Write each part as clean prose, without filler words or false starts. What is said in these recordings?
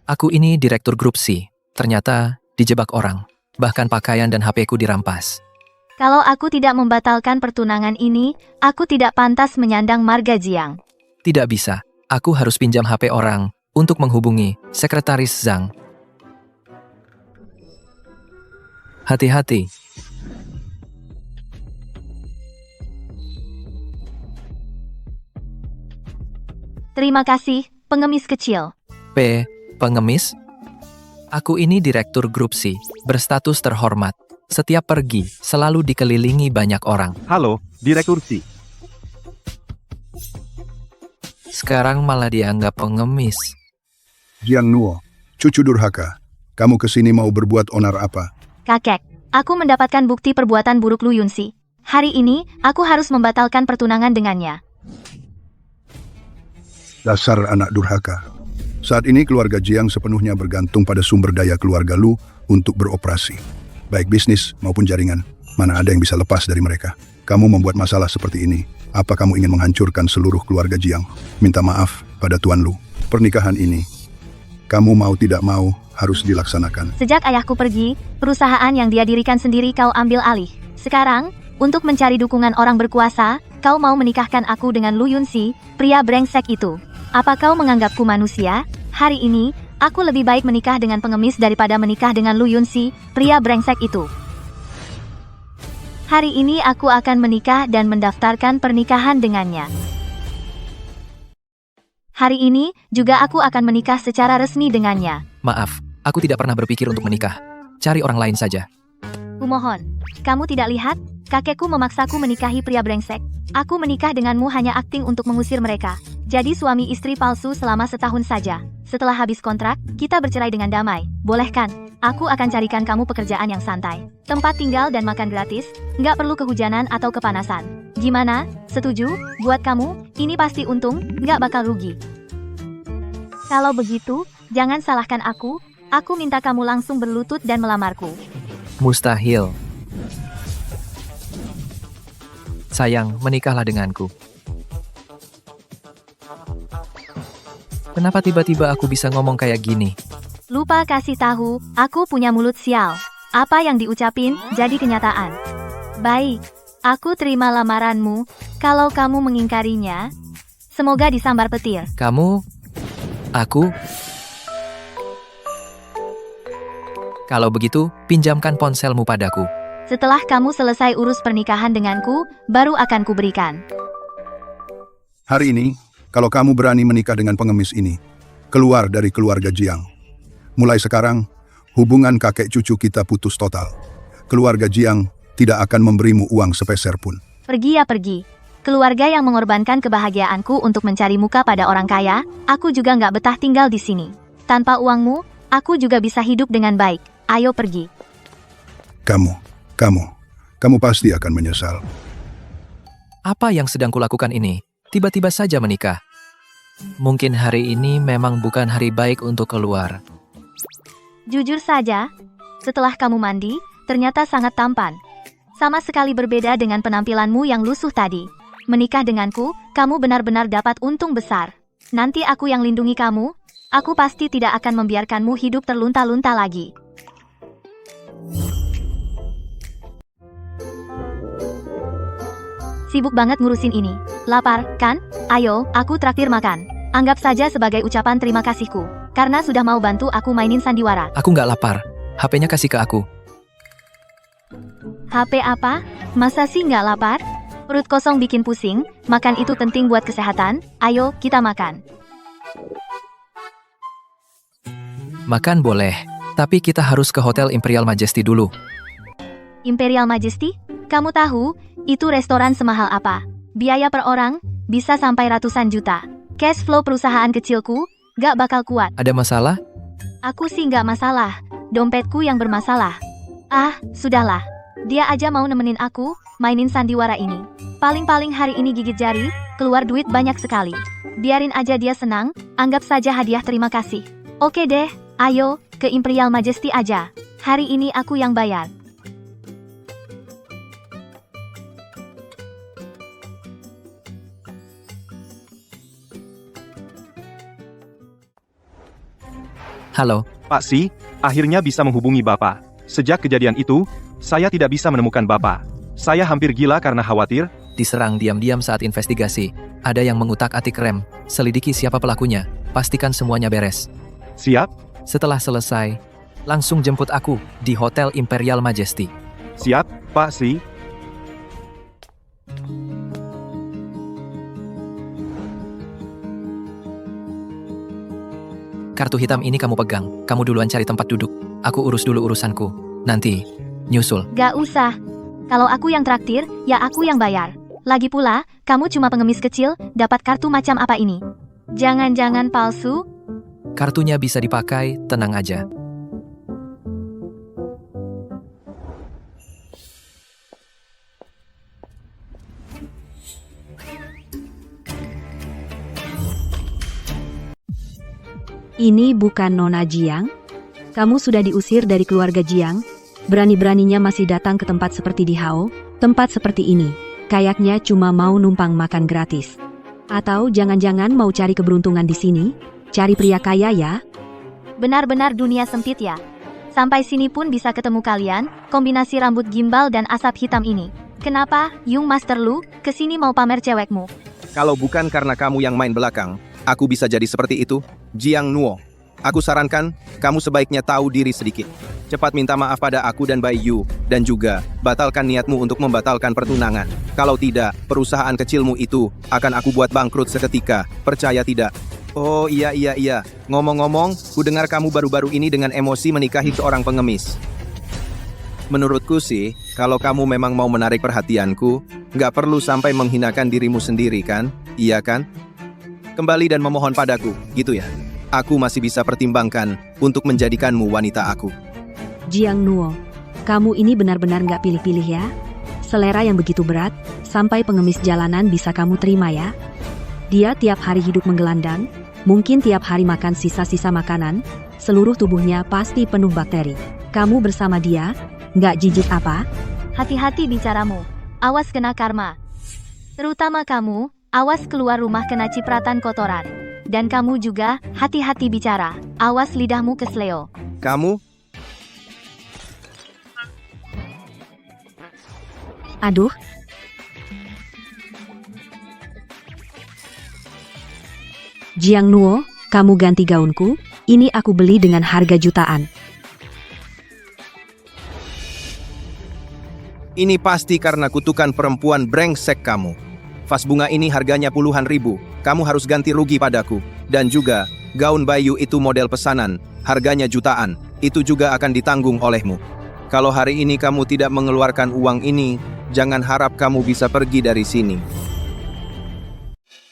Aku ini direktur grup C. Ternyata dijebak orang. Bahkan pakaian dan HP-ku dirampas. Kalau aku tidak membatalkan pertunangan ini, aku tidak pantas menyandang marga Jiang. Tidak bisa. Aku harus pinjam HP orang untuk menghubungi Sekretaris Zhang. Hati-hati. Terima kasih, pengemis kecil. Pengemis? Aku ini direktur grup C, berstatus terhormat. Setiap pergi, selalu dikelilingi banyak orang. Halo, Direktur C. Sekarang malah dianggap pengemis. Jiang Nuo, cucu durhaka. Kamu kesini mau berbuat onar apa? Kakek, aku mendapatkan bukti perbuatan buruk Lu Yunxi. Hari ini, aku harus membatalkan pertunangan dengannya. Dasar anak durhaka. Saat ini keluarga Jiang sepenuhnya bergantung pada sumber daya keluarga Lu untuk beroperasi. Baik bisnis maupun jaringan, mana ada yang bisa lepas dari mereka. Kamu membuat masalah seperti ini. Apa kamu ingin menghancurkan seluruh keluarga Jiang? Minta maaf pada Tuan Lu. Pernikahan ini, kamu mau tidak mau, harus dilaksanakan. Sejak ayahku pergi, perusahaan yang dia dirikan sendiri kau ambil alih. Sekarang, untuk mencari dukungan orang berkuasa, kau mau menikahkan aku dengan Lu Yunxi, pria brengsek itu. Apa kau menganggapku manusia? Hari ini, aku lebih baik menikah dengan pengemis daripada menikah dengan Lu Yunxi, pria brengsek itu. Hari ini aku akan menikah dan mendaftarkan pernikahan dengannya. Hari ini, juga aku akan menikah secara resmi dengannya. Maaf, aku tidak pernah berpikir untuk menikah. Cari orang lain saja. Kumohon, kamu tidak lihat? Kakekku memaksaku menikahi pria brengsek. Aku menikah denganmu hanya akting untuk mengusir mereka. Jadi suami istri palsu selama setahun saja. Setelah habis kontrak, kita bercerai dengan damai. Boleh kan? Aku akan carikan kamu pekerjaan yang santai. Tempat tinggal dan makan gratis, nggak perlu kehujanan atau kepanasan. Gimana? Setuju? Buat kamu, ini pasti untung, nggak bakal rugi. Kalau begitu, jangan salahkan aku minta kamu langsung berlutut dan melamarku. Mustahil. Sayang, menikahlah denganku. Kenapa tiba-tiba aku bisa ngomong kayak gini? Lupa kasih tahu, aku punya mulut sial. Apa yang diucapin, jadi kenyataan. Baik, aku terima lamaranmu. Kalau kamu mengingkarinya, semoga disambar petir. Kamu? Aku? Kalau begitu, pinjamkan ponselmu padaku. Setelah kamu selesai urus pernikahan denganku, baru akan kuberikan. Hari ini, kalau kamu berani menikah dengan pengemis ini, keluar dari keluarga Jiang. Mulai sekarang, hubungan kakek cucu kita putus total. Keluarga Jiang tidak akan memberimu uang sepeser pun. Pergi ya pergi. Keluarga yang mengorbankan kebahagiaanku untuk mencari muka pada orang kaya, aku juga nggak betah tinggal di sini. Tanpa uangmu, aku juga bisa hidup dengan baik. Ayo pergi. Kamu pasti akan menyesal. Apa yang sedang kulakukan ini? Tiba-tiba saja menikah. Mungkin hari ini memang bukan hari baik untuk keluar. Jujur saja, setelah kamu mandi, ternyata sangat tampan. Sama sekali berbeda dengan penampilanmu yang lusuh tadi. Menikah denganku, kamu benar-benar dapat untung besar. Nanti aku yang lindungi kamu, aku pasti tidak akan membiarkanmu hidup terlunta-lunta lagi. Sibuk banget ngurusin ini. Lapar, kan? Ayo, aku traktir makan. Anggap saja sebagai ucapan terima kasihku. Karena sudah mau bantu aku mainin sandiwara. Aku nggak lapar. HP-nya kasih ke aku. HP apa? Masa sih nggak lapar? Perut kosong bikin pusing, makan itu penting buat kesehatan. Ayo, kita makan. Makan boleh, tapi kita harus ke Hotel Imperial Majesty dulu. Imperial Majesty? Kamu tahu, itu restoran semahal apa? Biaya per orang, bisa sampai ratusan juta. Cash flow perusahaan kecilku, gak bakal kuat. Ada masalah? Aku sih gak masalah, dompetku yang bermasalah. Ah, sudahlah. Dia aja mau nemenin aku, mainin sandiwara ini. Paling-paling hari ini gigit jari, keluar duit banyak sekali. Biarin aja dia senang, anggap saja hadiah terima kasih. Oke deh, ayo, ke Imperial Majesty aja. Hari ini aku yang bayar. Halo, Pak Si, akhirnya bisa menghubungi Bapak. Sejak kejadian itu, saya tidak bisa menemukan Bapak. Saya hampir gila karena khawatir. diserang diam-diam saat investigasi. Ada yang mengutak-atik rem. Selidiki siapa pelakunya. Pastikan semuanya beres. Siap? Setelah selesai, langsung jemput aku di Hotel Imperial Majesty. Siap, Pak Si. Kartu hitam ini kamu pegang. Kamu duluan cari tempat duduk. Aku urus dulu urusanku. Nanti, nyusul. Gak usah. Kalau aku yang traktir, ya aku yang bayar. Lagi pula, kamu cuma pengemis kecil, dapat kartu macam apa ini? Jangan-jangan palsu? Kartunya bisa dipakai, tenang aja. Ini bukan Nona Jiang? Kamu sudah diusir dari keluarga Jiang? Berani-beraninya masih datang ke tempat seperti di Hao? Tempat seperti ini, kayaknya cuma mau numpang makan gratis. Atau jangan-jangan mau cari keberuntungan di sini? Cari pria kaya ya? Benar-benar dunia sempit ya. Sampai sini pun bisa ketemu kalian, kombinasi rambut gimbal dan asap hitam ini. Kenapa, Yung Master Lu, kesini mau pamer cewekmu? Kalau bukan karena kamu yang main belakang, aku bisa jadi seperti itu. Jiang Nuo, aku sarankan, kamu sebaiknya tahu diri sedikit. Cepat minta maaf pada aku dan Bai Yu, dan juga batalkan niatmu untuk membatalkan pertunangan. Kalau tidak, perusahaan kecilmu itu akan aku buat bangkrut seketika, percaya tidak? Oh iya, ngomong-ngomong, ku dengar kamu baru-baru ini dengan emosi menikahi seorang pengemis. Menurutku sih, kalau kamu memang mau menarik perhatianku, nggak perlu sampai menghinakan dirimu sendiri kan? Iya kan? Kembali dan memohon padaku, gitu ya. Aku masih bisa pertimbangkan untuk menjadikanmu wanita aku. Jiang Nuo, kamu ini benar-benar nggak pilih-pilih ya? Selera yang begitu berat, sampai pengemis jalanan bisa kamu terima ya? Dia tiap hari hidup menggelandang, mungkin tiap hari makan sisa-sisa makanan, seluruh tubuhnya pasti penuh bakteri. Kamu bersama dia, nggak jijik apa? Hati-hati bicaramu. Awas kena karma. Terutama kamu, awas keluar rumah kena cipratan kotoran. Dan kamu juga, hati-hati bicara. Awas lidahmu kesleo. Kamu? Aduh. Jiang Nuo, kamu ganti gaunku, ini aku beli dengan harga jutaan. Ini pasti karena kutukan perempuan brengsek kamu. Vas bunga ini harganya puluhan ribu, kamu harus ganti rugi padaku. Dan juga, gaun Bayu itu model pesanan, harganya jutaan, itu juga akan ditanggung olehmu. Kalau hari ini kamu tidak mengeluarkan uang ini, jangan harap kamu bisa pergi dari sini.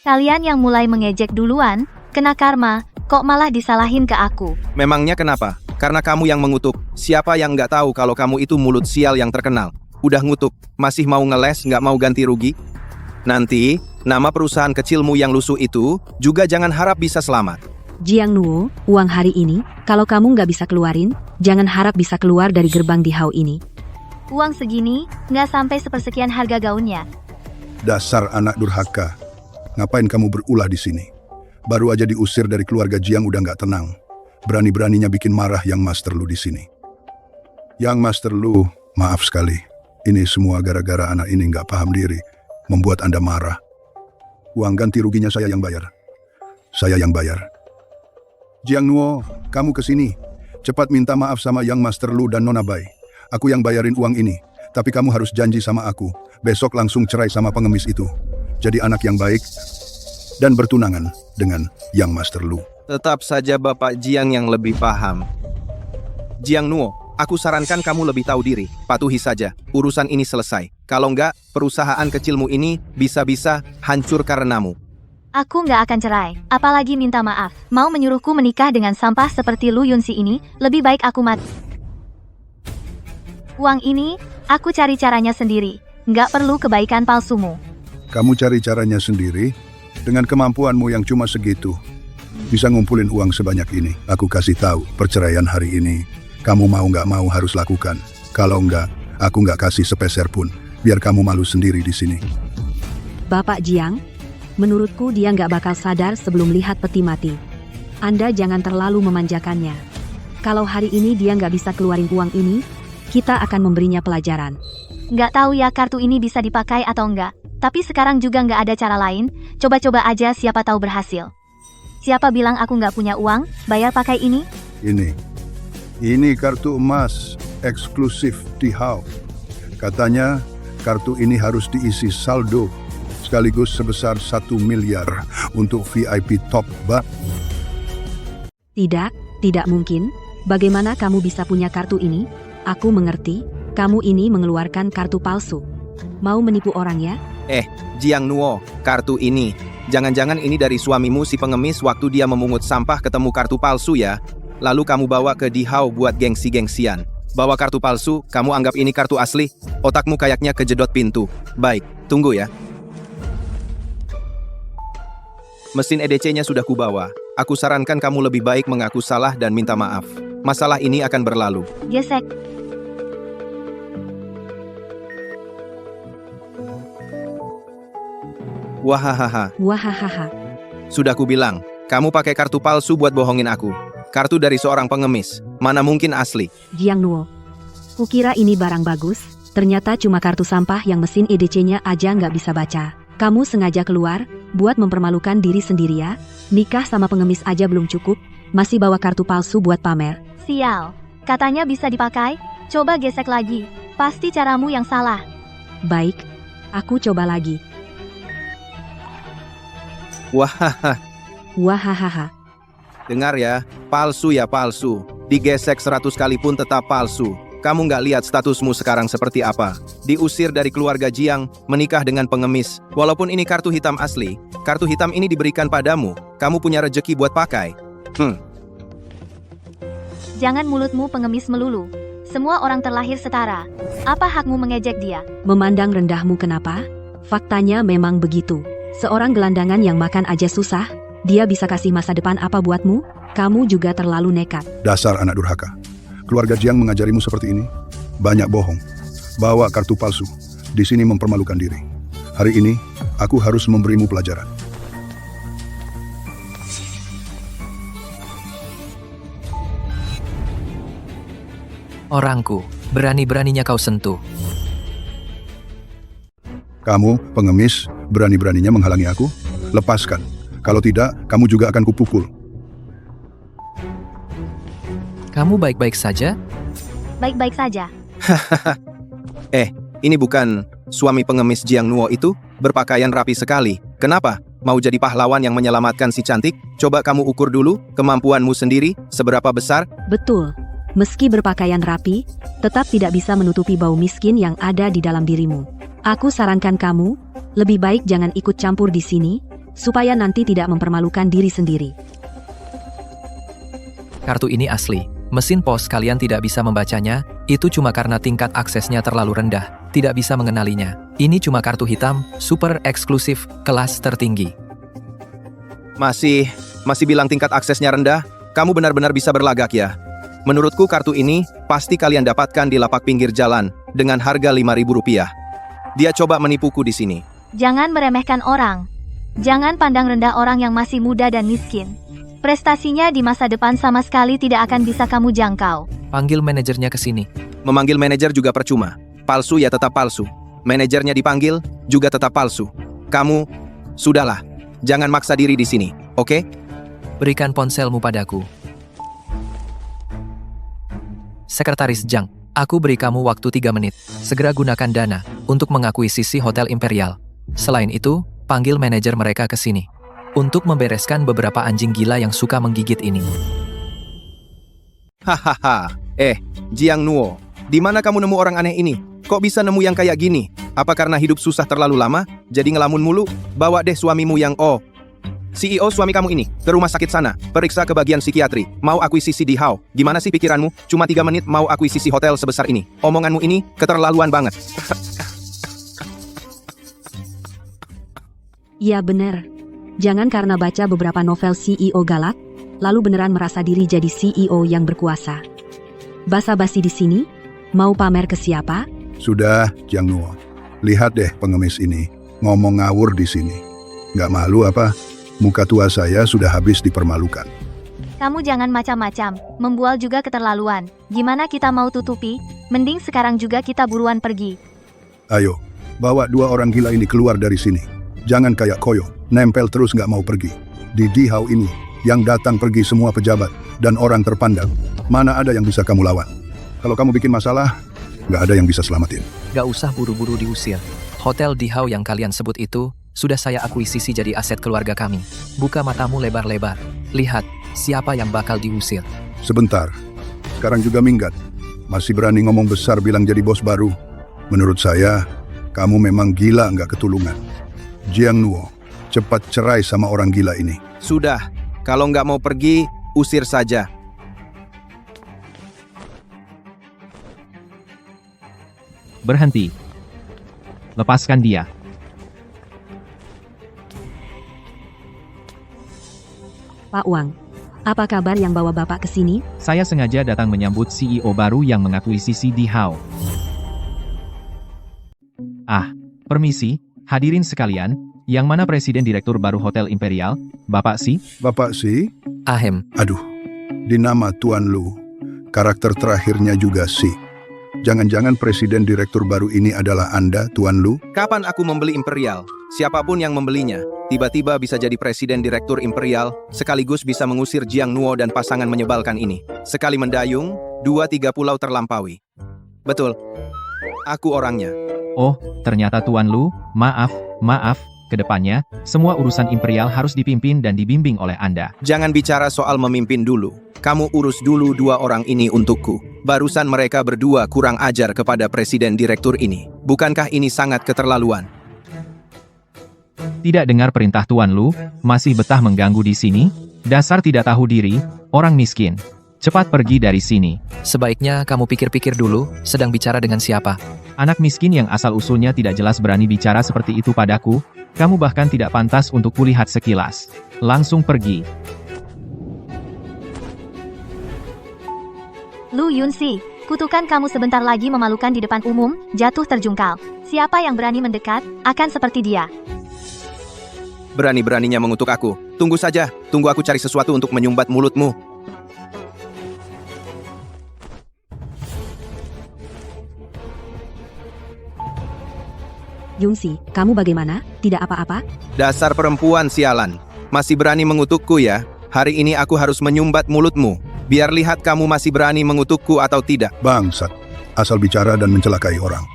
Kalian yang mulai mengejek duluan, kena karma, kok malah disalahin ke aku. Memangnya kenapa? Karena kamu yang mengutuk. Siapa yang nggak tahu kalau kamu itu mulut sial yang terkenal? Udah ngutuk, masih mau ngeles nggak mau ganti rugi? Nanti, nama perusahaan kecilmu yang lusuh itu, juga jangan harap bisa selamat. Jiang Nuo, uang hari ini, kalau kamu nggak bisa keluarin, jangan harap bisa keluar dari gerbang di Hao ini. Uang segini, nggak sampai sepersekian harga gaunnya. Dasar anak durhaka. Ngapain kamu berulah di sini? Baru aja diusir dari keluarga Jiang udah nggak tenang. Berani-beraninya bikin marah Yang Master Lu di sini. Yang Master Lu, maaf sekali. Ini semua gara-gara anak ini nggak paham diri, membuat Anda marah. Uang ganti ruginya saya yang bayar. Saya yang bayar. Jiang Nuo, kamu kesini. Cepat minta maaf sama Yang Master Lu dan Nona Bai. Aku yang bayarin uang ini. Tapi kamu harus janji sama aku. Besok langsung cerai sama pengemis itu. Jadi anak yang baik dan bertunangan dengan Yang Master Lu. Tetap saja Bapak Jiang yang lebih paham. Jiang Nuo, aku sarankan kamu lebih tahu diri. Patuhi saja, urusan ini selesai. Kalau enggak, perusahaan kecilmu ini bisa-bisa hancur karenamu. Aku nggak akan cerai, apalagi minta maaf. Mau menyuruhku menikah dengan sampah seperti Lu Yunsi ini, lebih baik aku mati. Uang ini, aku cari caranya sendiri. Nggak perlu kebaikan palsumu. Kamu cari caranya sendiri, dengan kemampuanmu yang cuma segitu. Bisa ngumpulin uang sebanyak ini. Aku kasih tahu, perceraian hari ini, kamu mau nggak mau harus lakukan. Kalau enggak, aku nggak kasih sepeser pun. Biar kamu malu sendiri di sini. Bapak Jiang, menurutku dia nggak bakal sadar sebelum lihat peti mati. Anda jangan terlalu memanjakannya. Kalau hari ini dia nggak bisa keluarin uang ini, kita akan memberinya pelajaran. Nggak tahu ya kartu ini bisa dipakai atau enggak. Tapi sekarang juga nggak ada cara lain, coba-coba aja siapa tahu berhasil. Siapa bilang aku nggak punya uang, bayar pakai ini? Ini kartu emas eksklusif di HAO. Katanya kartu ini harus diisi saldo sekaligus sebesar 1 miliar untuk VIP top bar. Tidak mungkin. Bagaimana kamu bisa punya kartu ini? Aku mengerti, kamu ini mengeluarkan kartu palsu. Mau menipu orang ya? Jiang Nuo, kartu ini. Jangan-jangan ini dari suamimu si pengemis waktu dia memungut sampah ketemu kartu palsu ya? Lalu kamu bawa ke Dihao buat gengsi-gengsian. Bawa kartu palsu, kamu anggap ini kartu asli? Otakmu kayaknya kejedot pintu. Baik, tunggu ya. Mesin EDC-nya sudah kubawa. Aku sarankan kamu lebih baik mengaku salah dan minta maaf. Masalah ini akan berlalu. Gesek. Wahahaha. Sudah kubilang, kamu pakai kartu palsu buat bohongin aku. Kartu dari seorang pengemis, mana mungkin asli. Jiang Nuo, kukira ini barang bagus, ternyata cuma kartu sampah yang mesin EDC-nya aja nggak bisa baca. Kamu sengaja keluar, buat mempermalukan diri sendiri ya? Nikah sama pengemis aja belum cukup, masih bawa kartu palsu buat pamer. Sial. Katanya bisa dipakai, coba gesek lagi. Pasti caramu yang salah. Baik, aku coba lagi. Wahahaha. Dengar ya, palsu ya palsu. Digesek 100 kali pun tetap palsu. Kamu nggak lihat statusmu sekarang seperti apa? Diusir dari keluarga Jiang, menikah dengan pengemis. Walaupun ini kartu hitam asli, kartu hitam ini diberikan padamu. Kamu punya rejeki buat pakai. Jangan mulutmu pengemis melulu. Semua orang terlahir setara. Apa hakmu mengejek dia? Memandang rendahmu kenapa? Faktanya memang begitu. Seorang gelandangan yang makan aja susah, dia bisa kasih masa depan apa buatmu? Kamu juga terlalu nekat. Dasar anak durhaka. Keluarga Jiang mengajarimu seperti ini? Banyak bohong. Bawa kartu palsu. Di sini mempermalukan diri. Hari ini, aku harus memberimu pelajaran. Orangku, berani-beraninya kau sentuh. Kamu, pengemis, berani-beraninya menghalangi aku? Lepaskan. Kalau tidak, kamu juga akan kupukul. Kamu baik-baik saja? Baik-baik saja. Ini bukan suami pengemis Jiang Nuo itu? Berpakaian rapi sekali. Kenapa? Mau jadi pahlawan yang menyelamatkan si cantik? Coba kamu ukur dulu kemampuanmu sendiri, seberapa besar? Betul. Meski berpakaian rapi, tetap tidak bisa menutupi bau miskin yang ada di dalam dirimu. Aku sarankan kamu, lebih baik jangan ikut campur di sini, supaya nanti tidak mempermalukan diri sendiri. Kartu ini asli. Mesin pos kalian tidak bisa membacanya, itu cuma karena tingkat aksesnya terlalu rendah, tidak bisa mengenalinya. Ini cuma kartu hitam, super eksklusif, kelas tertinggi. Masih bilang tingkat aksesnya rendah? Kamu benar-benar bisa berlagak ya? Menurutku kartu ini pasti kalian dapatkan di lapak pinggir jalan dengan harga Rp5.000. Dia coba menipuku di sini. Jangan meremehkan orang. Jangan pandang rendah orang yang masih muda dan miskin. Prestasinya di masa depan sama sekali tidak akan bisa kamu jangkau. Panggil manajernya ke sini. Memanggil manajer juga percuma. Palsu ya tetap palsu. Manajernya dipanggil juga tetap palsu. Kamu, sudahlah. Jangan maksa diri di sini, oke? Berikan ponselmu padaku. Sekretaris Jiang, aku beri kamu waktu 3 menit. Segera gunakan dana untuk mengakuisisi Hotel Imperial. Selain itu, panggil manajer mereka ke sini untuk membereskan beberapa anjing gila yang suka menggigit ini. Hahaha. Jiang Nuo, di mana kamu nemu orang aneh ini? Kok bisa nemu yang kayak gini? Apa karena hidup susah terlalu lama, jadi ngelamun mulu? Bawa deh suamimu yang CEO suami kamu ini, ke rumah sakit sana, periksa ke bagian psikiatri, mau akuisisi di Dihao. Gimana sih pikiranmu? Cuma 3 menit mau akuisisi hotel sebesar ini. Omonganmu ini keterlaluan banget. Ya bener. Jangan karena baca beberapa novel CEO galak, lalu beneran merasa diri jadi CEO yang berkuasa. Basa-basi di sini? Mau pamer ke siapa? Sudah, Jiang Nuo. Lihat deh pengemis ini, ngomong ngawur di sini. Nggak malu apa? Muka tua saya sudah habis dipermalukan. Kamu jangan macam-macam, membual juga keterlaluan. Gimana kita mau tutupi? Mending sekarang juga kita buruan pergi. Ayo, bawa 2 orang gila ini keluar dari sini. Jangan kayak koyo, nempel terus nggak mau pergi. Di Dihau ini, yang datang pergi semua pejabat dan orang terpandang. Mana ada yang bisa kamu lawan? Kalau kamu bikin masalah, nggak ada yang bisa selamatin. Gak usah buru-buru diusir. Hotel Dihau yang kalian sebut itu, sudah saya akuisisi jadi aset keluarga kami. Buka matamu lebar-lebar. Lihat, siapa yang bakal diusir. Sebentar, sekarang juga minggat. Masih berani ngomong besar bilang jadi bos baru. Menurut saya, kamu memang gila nggak ketulungan. Jiang Nuo, cepat cerai sama orang gila ini. Sudah, kalau nggak mau pergi, usir saja. Berhenti. Lepaskan dia. Pak Wang, apa kabar yang bawa Bapak ke sini? Saya sengaja datang menyambut CEO baru yang mengakuisisi Dihau. Permisi, hadirin sekalian, yang mana Presiden Direktur baru Hotel Imperial, Bapak Si? Bapak Si? Ahem, Aduh, di nama Tuan Lu, karakter terakhirnya juga Si. Jangan-jangan Presiden Direktur baru ini adalah Anda, Tuan Lu? Kapan aku membeli Imperial? Siapapun yang membelinya, tiba-tiba bisa jadi Presiden Direktur Imperial, sekaligus bisa mengusir Jiang Nuo dan pasangan menyebalkan ini. Sekali mendayung, 2-3 pulau terlampaui. Betul, aku orangnya. Oh, ternyata Tuan Lu, maaf, kedepannya, semua urusan Imperial harus dipimpin dan dibimbing oleh Anda. Jangan bicara soal memimpin dulu. Kamu urus dulu 2 orang ini untukku. Barusan mereka berdua kurang ajar kepada Presiden Direktur ini. Bukankah ini sangat keterlaluan? Tidak dengar perintah Tuan Lu, masih betah mengganggu di sini? Dasar tidak tahu diri, orang miskin. Cepat pergi dari sini. sebaiknya kamu pikir-pikir dulu, sedang bicara dengan siapa. Anak miskin yang asal-usulnya tidak jelas berani bicara seperti itu padaku, kamu bahkan tidak pantas untuk kulihat sekilas. Langsung pergi. Lu Yunsi, kutukan kamu sebentar lagi memalukan di depan umum, jatuh terjungkal. Siapa yang berani mendekat, akan seperti dia. Berani-beraninya mengutuk aku. Tunggu saja, tunggu aku cari sesuatu untuk menyumbat mulutmu. Yungsi, kamu bagaimana? Tidak apa-apa? Dasar perempuan sialan. Masih berani mengutukku ya? Hari ini aku harus menyumbat mulutmu. Biar lihat kamu masih berani mengutukku atau tidak. Bangsat, asal bicara dan mencelakai orang.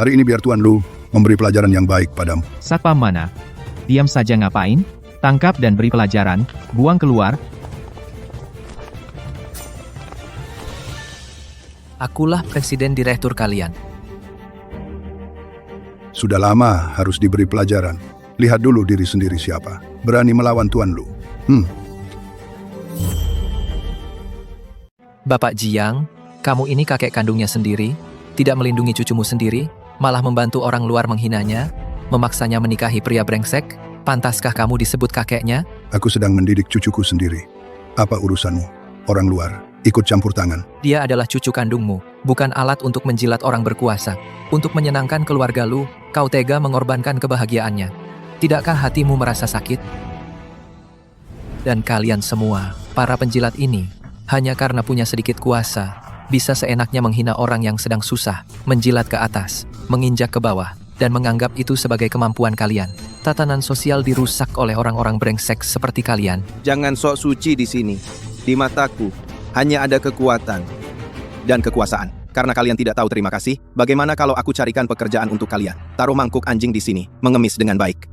Hari ini biar Tuan Lu memberi pelajaran yang baik padamu. Satpam mana? Diam saja ngapain? Tangkap dan beri pelajaran, buang keluar. Akulah Presiden Direktur kalian. Sudah lama harus diberi pelajaran. Lihat dulu diri sendiri siapa. Berani melawan Tuan Lu. Bapak Jiang, kamu ini kakek kandungnya sendiri, tidak melindungi cucumu sendiri, malah membantu orang luar menghinanya, memaksanya menikahi pria brengsek. Pantaskah kamu disebut kakeknya? Aku sedang mendidik cucuku sendiri. Apa urusanmu? Orang luar, ikut campur tangan. Dia adalah cucu kandungmu, bukan alat untuk menjilat orang berkuasa. Untuk menyenangkan keluarga lu, kau tega mengorbankan kebahagiaannya. Tidakkah hatimu merasa sakit? Dan kalian semua, para penjilat ini, hanya karena punya sedikit kuasa, bisa seenaknya menghina orang yang sedang susah, menjilat ke atas, menginjak ke bawah, dan menganggap itu sebagai kemampuan kalian. Tatanan sosial dirusak oleh orang-orang brengsek seperti kalian. Jangan sok suci di sini. Di mataku, hanya ada kekuatan dan kekuasaan. Karena kalian tidak tahu terima kasih, bagaimana kalau aku carikan pekerjaan untuk kalian? Taruh mangkuk anjing di sini, mengemis dengan baik.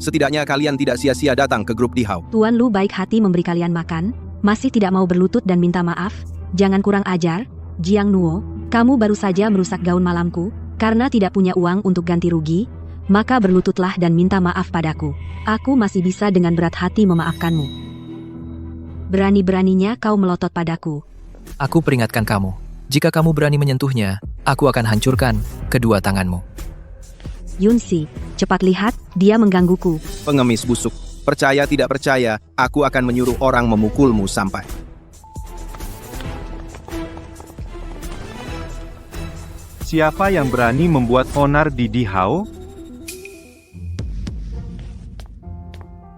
Setidaknya kalian tidak sia-sia datang ke grup Dihau. Tuan Lu baik hati memberi kalian makan, masih tidak mau berlutut dan minta maaf? Jangan kurang ajar, Jiang Nuo, kamu baru saja merusak gaun malamku, karena tidak punya uang untuk ganti rugi, maka berlututlah dan minta maaf padaku. Aku masih bisa dengan berat hati memaafkanmu. Berani-beraninya kau melotot padaku. Aku peringatkan kamu, jika kamu berani menyentuhnya, aku akan hancurkan kedua tanganmu. Yunsi, cepat lihat, dia menggangguku. Pengemis busuk. Percaya tidak percaya, aku akan menyuruh orang memukulmu sampai. Siapa yang berani membuat onar di Dihau?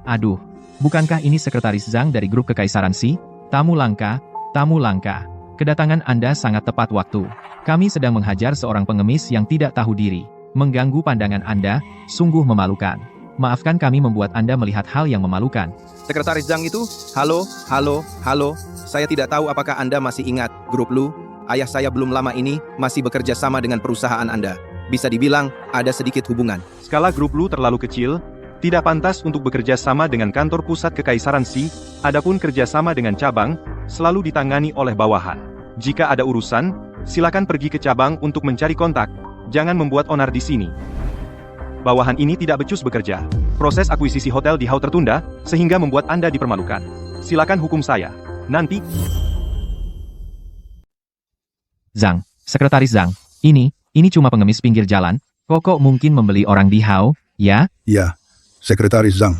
Aduh, Bukankah ini Sekretaris Zhang dari grup Kekaisaran Xi? Tamu langka, tamu langka. Kedatangan Anda sangat tepat waktu. Kami sedang menghajar seorang pengemis yang tidak tahu diri. Mengganggu pandangan Anda, sungguh memalukan. Maafkan kami membuat Anda melihat hal yang memalukan. Sekretaris Zhang itu? Halo, halo, halo. Saya tidak tahu apakah Anda masih ingat grup Lu. Ayah saya belum lama ini masih bekerja sama dengan perusahaan Anda. Bisa dibilang ada sedikit hubungan. Skala grup Lu terlalu kecil, tidak pantas untuk bekerja sama dengan kantor pusat Kekaisaran Xi, adapun kerjasama dengan cabang, selalu ditangani oleh bawahan. Jika ada urusan, silakan pergi ke cabang untuk mencari kontak, jangan membuat onar di sini. Bawahan ini tidak becus bekerja. Proses akuisisi hotel di Hao tertunda, sehingga membuat Anda dipermalukan. Silakan hukum saya. Nanti... Zhang, Sekretaris Zhang, ini cuma pengemis pinggir jalan, kok mungkin membeli orang di Hao, ya? Ya, Sekretaris Zhang.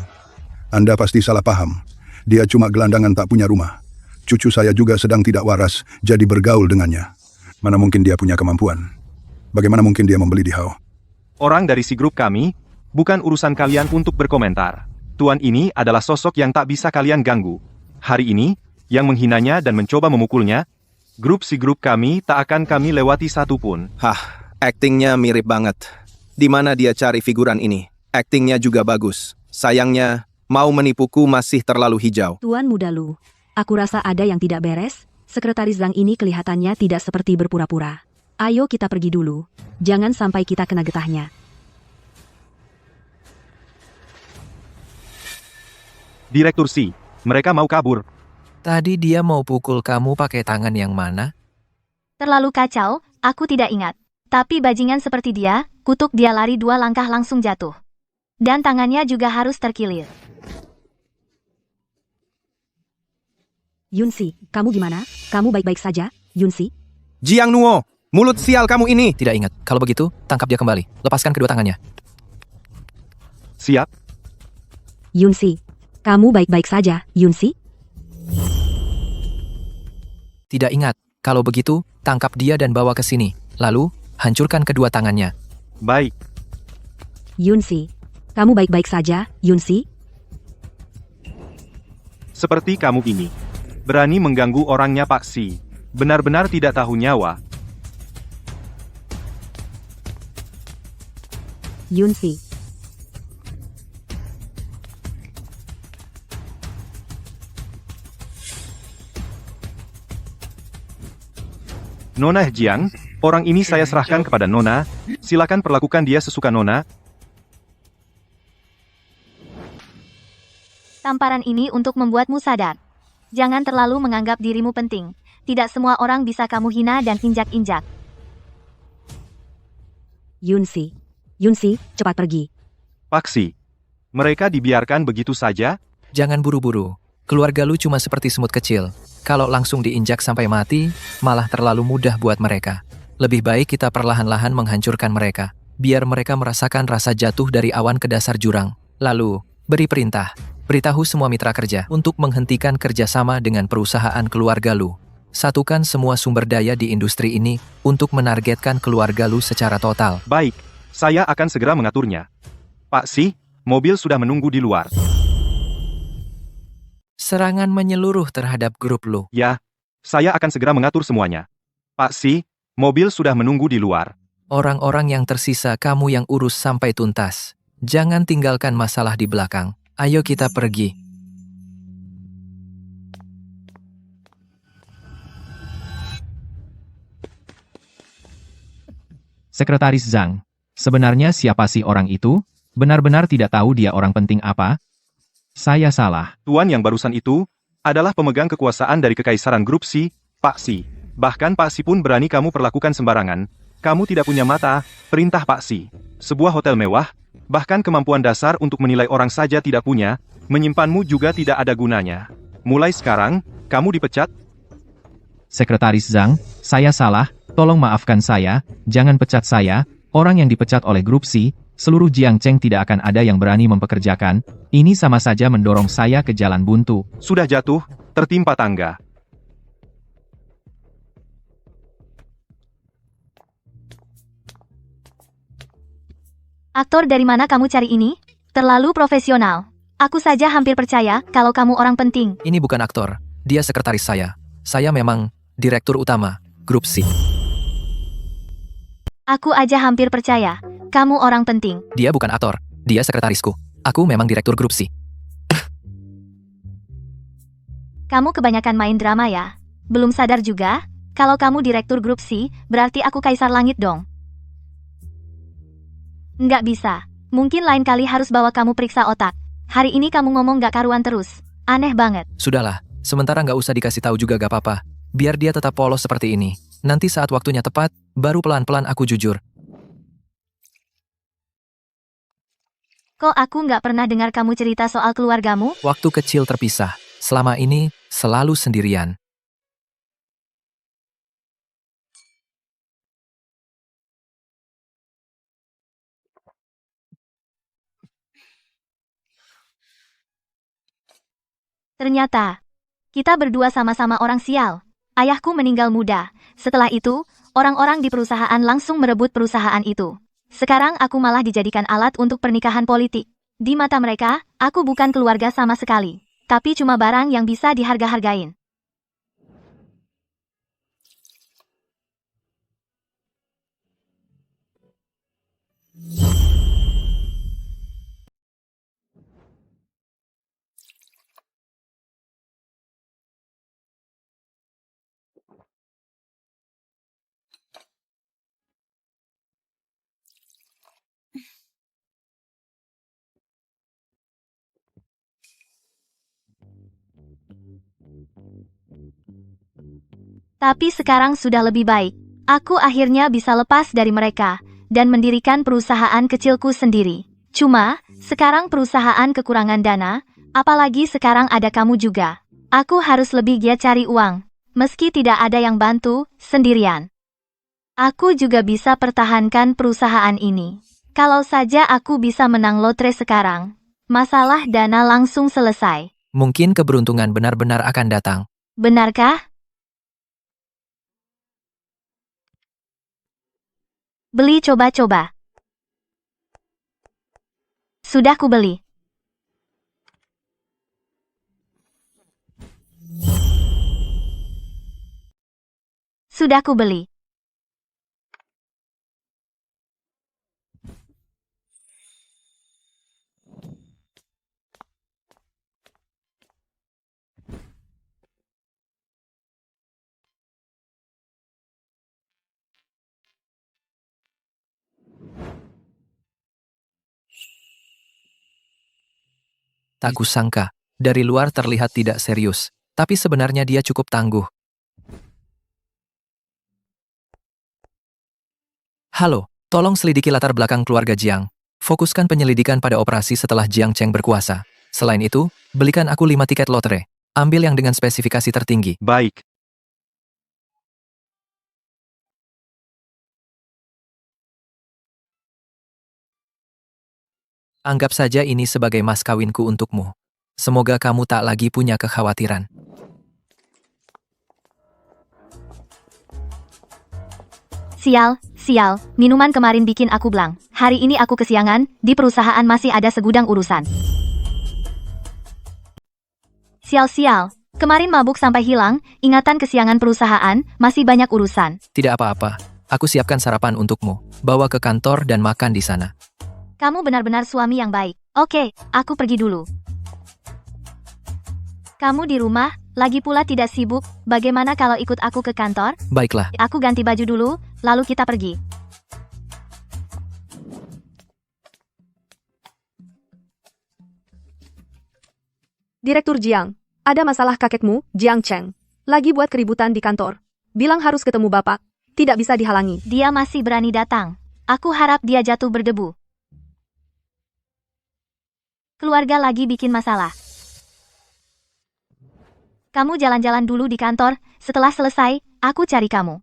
Anda pasti salah paham. Dia cuma gelandangan tak punya rumah. Cucu saya juga sedang tidak waras, jadi bergaul dengannya. Mana mungkin dia punya kemampuan? Bagaimana mungkin dia membeli di Hao? Orang dari si grup kami, bukan urusan kalian untuk berkomentar. Tuan ini adalah sosok yang tak bisa kalian ganggu. Hari ini, yang menghinanya dan mencoba memukulnya, grup si grup kami tak akan kami lewati satupun. Hah, aktingnya mirip banget. Di mana dia cari figuran ini? Aktingnya juga bagus. Sayangnya, mau menipuku masih terlalu hijau. Tuan Muda Lu, aku rasa ada yang tidak beres. Sekretaris Zhang ini kelihatannya tidak seperti berpura-pura. Ayo kita pergi dulu. Jangan sampai kita kena getahnya. Direktur Si, mereka mau kabur. Tadi dia mau pukul kamu pakai tangan yang mana? Terlalu kacau, aku tidak ingat. Tapi bajingan seperti dia, kutuk dia lari 2 langkah langsung jatuh. Dan tangannya juga harus terkilir. Yunsi, kamu gimana? Kamu baik-baik saja, Yunsi? Jiang Nuo, mulut sial kamu ini! Tidak ingat. Kalau begitu, tangkap dia kembali. Lepaskan kedua tangannya. Siap. Yunsi, kamu baik-baik saja, Yunsi? Tidak ingat. Kalau begitu, tangkap dia dan bawa ke sini. Lalu, hancurkan kedua tangannya. Baik. Yunsi, kamu baik-baik saja, Yunsi? Seperti kamu ini. Berani mengganggu orangnya Pak Si. Benar-benar tidak tahu nyawa. Yunsi, Nona Jiang, orang ini saya serahkan kepada Nona. Silakan perlakukan dia sesuka Nona. Tamparan ini untuk membuatmu sadar. Jangan terlalu menganggap dirimu penting. Tidak semua orang bisa kamu hina dan injak-injak. Yunsi. Yunsi, cepat pergi. Pak Si, mereka dibiarkan begitu saja? Jangan buru-buru. Keluarga lu cuma seperti semut kecil. Kalau langsung diinjak sampai mati, malah terlalu mudah buat mereka. Lebih baik kita perlahan-lahan menghancurkan mereka. Biar mereka merasakan rasa jatuh dari awan ke dasar jurang. Lalu, beri perintah. Beritahu semua mitra kerja untuk menghentikan kerjasama dengan perusahaan keluarga lu. Satukan semua sumber daya di industri ini untuk menargetkan keluarga lu secara total. Baik, saya akan segera mengaturnya. Pak Si, mobil sudah menunggu di luar. Serangan menyeluruh terhadap grup lu. Ya, saya akan segera mengatur semuanya. Pak Si, mobil sudah menunggu di luar. Orang-orang yang tersisa kamu yang urus sampai tuntas. Jangan tinggalkan masalah di belakang. Ayo kita pergi. Sekretaris Zhang, sebenarnya siapa sih orang itu? Benar-benar tidak tahu dia orang penting apa? Saya salah. Tuan yang barusan itu adalah pemegang kekuasaan dari Kekaisaran Grup Si, Pak Si. Bahkan Pak Si pun berani kamu perlakukan sembarangan. Kamu tidak punya mata, perintah Pak Si. Sebuah hotel mewah, bahkan kemampuan dasar untuk menilai orang saja tidak punya, menyimpanmu juga tidak ada gunanya. Mulai sekarang, kamu dipecat. Sekretaris Zhang, saya salah, tolong maafkan saya, jangan pecat saya, orang yang dipecat oleh grup Si, seluruh Jiangcheng tidak akan ada yang berani mempekerjakan, ini sama saja mendorong saya ke jalan buntu. Sudah jatuh, tertimpa tangga. Aktor dari mana kamu cari ini? Terlalu profesional. Aku saja hampir percaya kalau kamu orang penting. Ini bukan aktor, dia sekretaris saya. Saya memang direktur utama, grup C. Aku aja hampir percaya, kamu orang penting. Dia bukan aktor, dia sekretarisku. Aku memang direktur grup C. Kamu kebanyakan main drama ya? Belum sadar juga? Kalau kamu direktur grup C, berarti aku kaisar langit dong. Nggak bisa. Mungkin lain kali harus bawa kamu periksa otak. Hari ini kamu ngomong nggak karuan terus. Aneh banget. Sudahlah, sementara nggak usah dikasih tahu juga gak apa-apa. Biar dia tetap polos seperti ini. Nanti saat waktunya tepat, baru pelan-pelan aku jujur. Kok aku nggak pernah dengar kamu cerita soal keluargamu? Waktu kecil terpisah. Selama ini, selalu sendirian. Ternyata, kita berdua sama-sama orang sial. Ayahku meninggal muda. Setelah itu, orang-orang di perusahaan langsung merebut perusahaan itu. Sekarang aku malah dijadikan alat untuk pernikahan politik. Di mata mereka, aku bukan keluarga sama sekali. Tapi cuma barang yang bisa diharga-hargain. Tapi sekarang sudah lebih baik. Aku akhirnya bisa lepas dari mereka dan mendirikan perusahaan kecilku sendiri. Cuma, sekarang perusahaan kekurangan dana, apalagi sekarang ada kamu juga. Aku harus lebih giat cari uang, meski tidak ada yang bantu, sendirian. Aku juga bisa pertahankan perusahaan ini. Kalau saja aku bisa menang lotre sekarang, masalah dana langsung selesai. Mungkin keberuntungan benar-benar akan datang. Benarkah? Beli coba-coba. Sudah kubeli. Sudah kubeli. Tak kusangka, dari luar terlihat tidak serius, tapi sebenarnya dia cukup tangguh. Halo, tolong selidiki latar belakang keluarga Jiang. Fokuskan penyelidikan pada operasi setelah Jiang Cheng berkuasa. Selain itu, belikan aku 5 tiket lotre. Ambil yang dengan spesifikasi tertinggi. Baik. Anggap saja ini sebagai mas kawinku untukmu. Semoga kamu tak lagi punya kekhawatiran. Sial, minuman kemarin bikin aku blank. Hari ini aku kesiangan, di perusahaan masih ada segudang urusan. Sial, kemarin mabuk sampai hilang, ingatan kesiangan perusahaan, masih banyak urusan. Tidak apa-apa, aku siapkan sarapan untukmu. Bawa ke kantor dan makan di sana. Kamu benar-benar suami yang baik. Oke, aku pergi dulu. Kamu di rumah, lagi pula tidak sibuk, bagaimana kalau ikut aku ke kantor? Baiklah, Aku ganti baju dulu, lalu kita pergi. Direktur Jiang, ada masalah kakekmu, Jiang Cheng. Lagi buat keributan di kantor. Bilang harus ketemu bapak. Tidak bisa dihalangi. Dia masih berani datang. Aku harap dia jatuh berdebu. Keluarga lagi bikin masalah. Kamu jalan-jalan dulu di kantor, setelah selesai, aku cari kamu.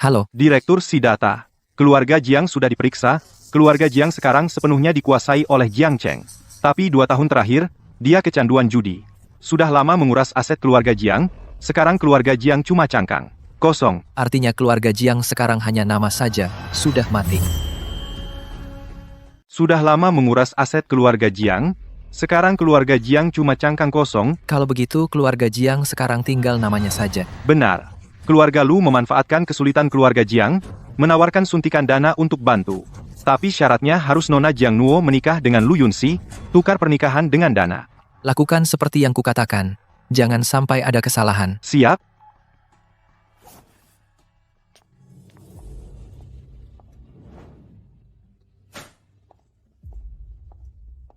halo. Direktur Sidata. Keluarga Jiang sudah diperiksa, keluarga Jiang sekarang sepenuhnya dikuasai oleh Jiang Cheng. Tapi 2 tahun terakhir, dia kecanduan judi. Sudah lama menguras aset keluarga Jiang, sekarang keluarga Jiang cuma cangkang. kosong. Artinya keluarga Jiang sekarang hanya nama saja, sudah mati. Sudah lama menguras aset keluarga Jiang, sekarang keluarga Jiang cuma cangkang kosong. Kalau begitu keluarga Jiang sekarang tinggal namanya saja. Benar. Keluarga Lu memanfaatkan kesulitan keluarga Jiang, menawarkan suntikan dana untuk bantu. Tapi syaratnya harus Nona Jiang Nuo menikah dengan Lu Yunxi, tukar pernikahan dengan dana. Lakukan seperti yang kukatakan. Jangan sampai ada kesalahan. Siap?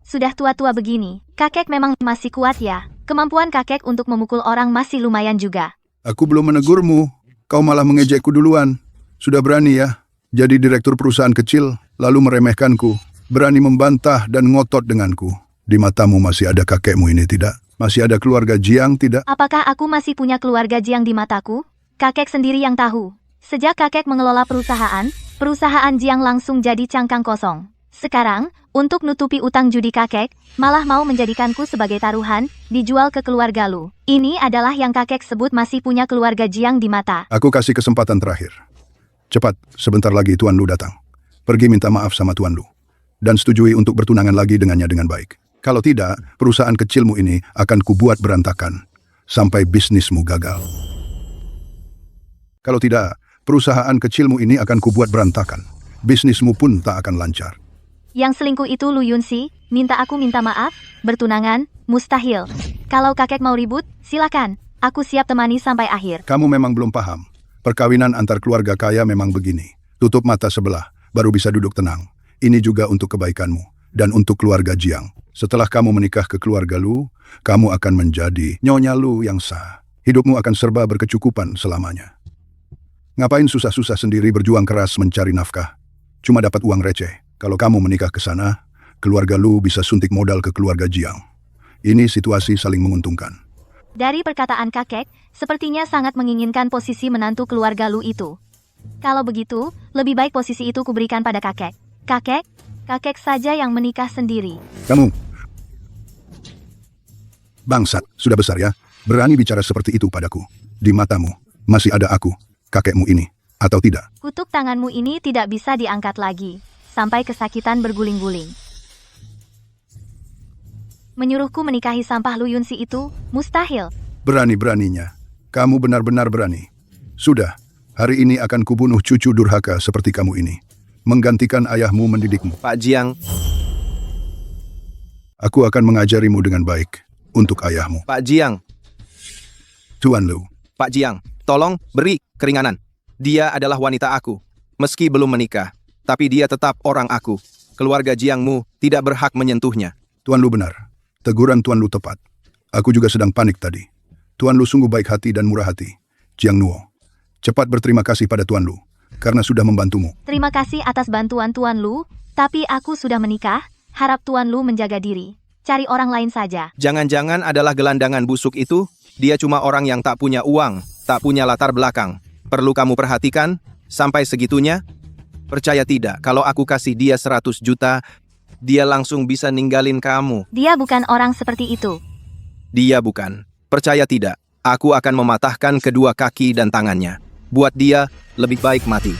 Sudah tua-tua begini, kakek memang masih kuat ya. Kemampuan kakek untuk memukul orang masih lumayan juga. Aku belum menegurmu. Kau malah mengejekku duluan. Sudah berani ya? Jadi direktur perusahaan kecil, lalu meremehkanku. Berani membantah dan ngotot denganku. Di matamu masih ada kakekmu ini, tidak? Masih ada keluarga Jiang, tidak? Apakah aku masih punya keluarga Jiang di mataku? Kakek sendiri yang tahu. Sejak kakek mengelola perusahaan Jiang langsung jadi cangkang kosong. Sekarang, untuk nutupi utang judi kakek, malah mau menjadikanku sebagai taruhan, dijual ke keluarga Lu. Ini adalah yang kakek sebut masih punya keluarga Jiang di mata. Aku kasih kesempatan terakhir. Cepat, sebentar lagi Tuan Lu datang. Pergi minta maaf sama Tuan Lu. Dan setujui untuk bertunangan lagi dengannya dengan baik. Kalau tidak, perusahaan kecilmu ini akan kubuat berantakan. Sampai bisnismu gagal. Kalau tidak, perusahaan kecilmu ini akan kubuat berantakan. Bisnismu pun tak akan lancar. Yang selingkuh itu Lu Yunxi, minta aku minta maaf, bertunangan, mustahil. Kalau kakek mau ribut, silakan. Aku siap temani sampai akhir. Kamu memang belum paham. Perkawinan antar keluarga kaya memang begini. Tutup mata sebelah, baru bisa duduk tenang. Ini juga untuk kebaikanmu, dan untuk keluarga Jiang. Setelah kamu menikah ke keluarga Lu, kamu akan menjadi Nyonya Lu yang sah. Hidupmu akan serba berkecukupan selamanya. Ngapain susah-susah sendiri berjuang keras mencari nafkah? Cuma dapat uang receh. Kalau kamu menikah ke sana, keluarga Lu bisa suntik modal ke keluarga Jiang. Ini situasi saling menguntungkan. Dari perkataan kakek, sepertinya sangat menginginkan posisi menantu keluarga Lu itu. Kalau begitu, lebih baik posisi itu kuberikan pada kakek. Kakek saja yang menikah sendiri. Kamu, bangsat, sudah besar ya? Berani bicara seperti itu padaku. Di matamu, masih ada aku, kakekmu ini, atau tidak? Kutuk tanganmu ini tidak bisa diangkat lagi. Sampai kesakitan berguling-guling. Menyuruhku menikahi sampah Lu Yunxi itu, mustahil. Berani-beraninya. Kamu benar-benar berani. Sudah, hari ini akan kubunuh cucu durhaka seperti kamu ini. Menggantikan ayahmu mendidikmu. Pak Jiang, Aku akan mengajarimu dengan baik untuk ayahmu. Pak Jiang, Tuan Lu, Pak Jiang, tolong beri keringanan. Dia adalah wanita aku. Meski belum menikah, tapi dia tetap orang aku. Keluarga Jiangmu tidak berhak menyentuhnya. Tuan Lu benar. Teguran Tuan Lu tepat. Aku juga sedang panik tadi. Tuan Lu sungguh baik hati dan murah hati. Jiang Nuo, cepat berterima kasih pada Tuan Lu, karena sudah membantumu. Terima kasih atas bantuan Tuan Lu, tapi aku sudah menikah, harap Tuan Lu menjaga diri. Cari orang lain saja. Jangan-jangan adalah gelandangan busuk itu? Dia cuma orang yang tak punya uang, tak punya latar belakang. Perlu kamu perhatikan? Sampai segitunya? Percaya tidak, kalau aku kasih dia 100 juta, dia langsung bisa ninggalin kamu. Dia bukan orang seperti itu. Dia bukan. Percaya tidak, aku akan mematahkan kedua kaki dan tangannya. Buat dia, lebih baik mati.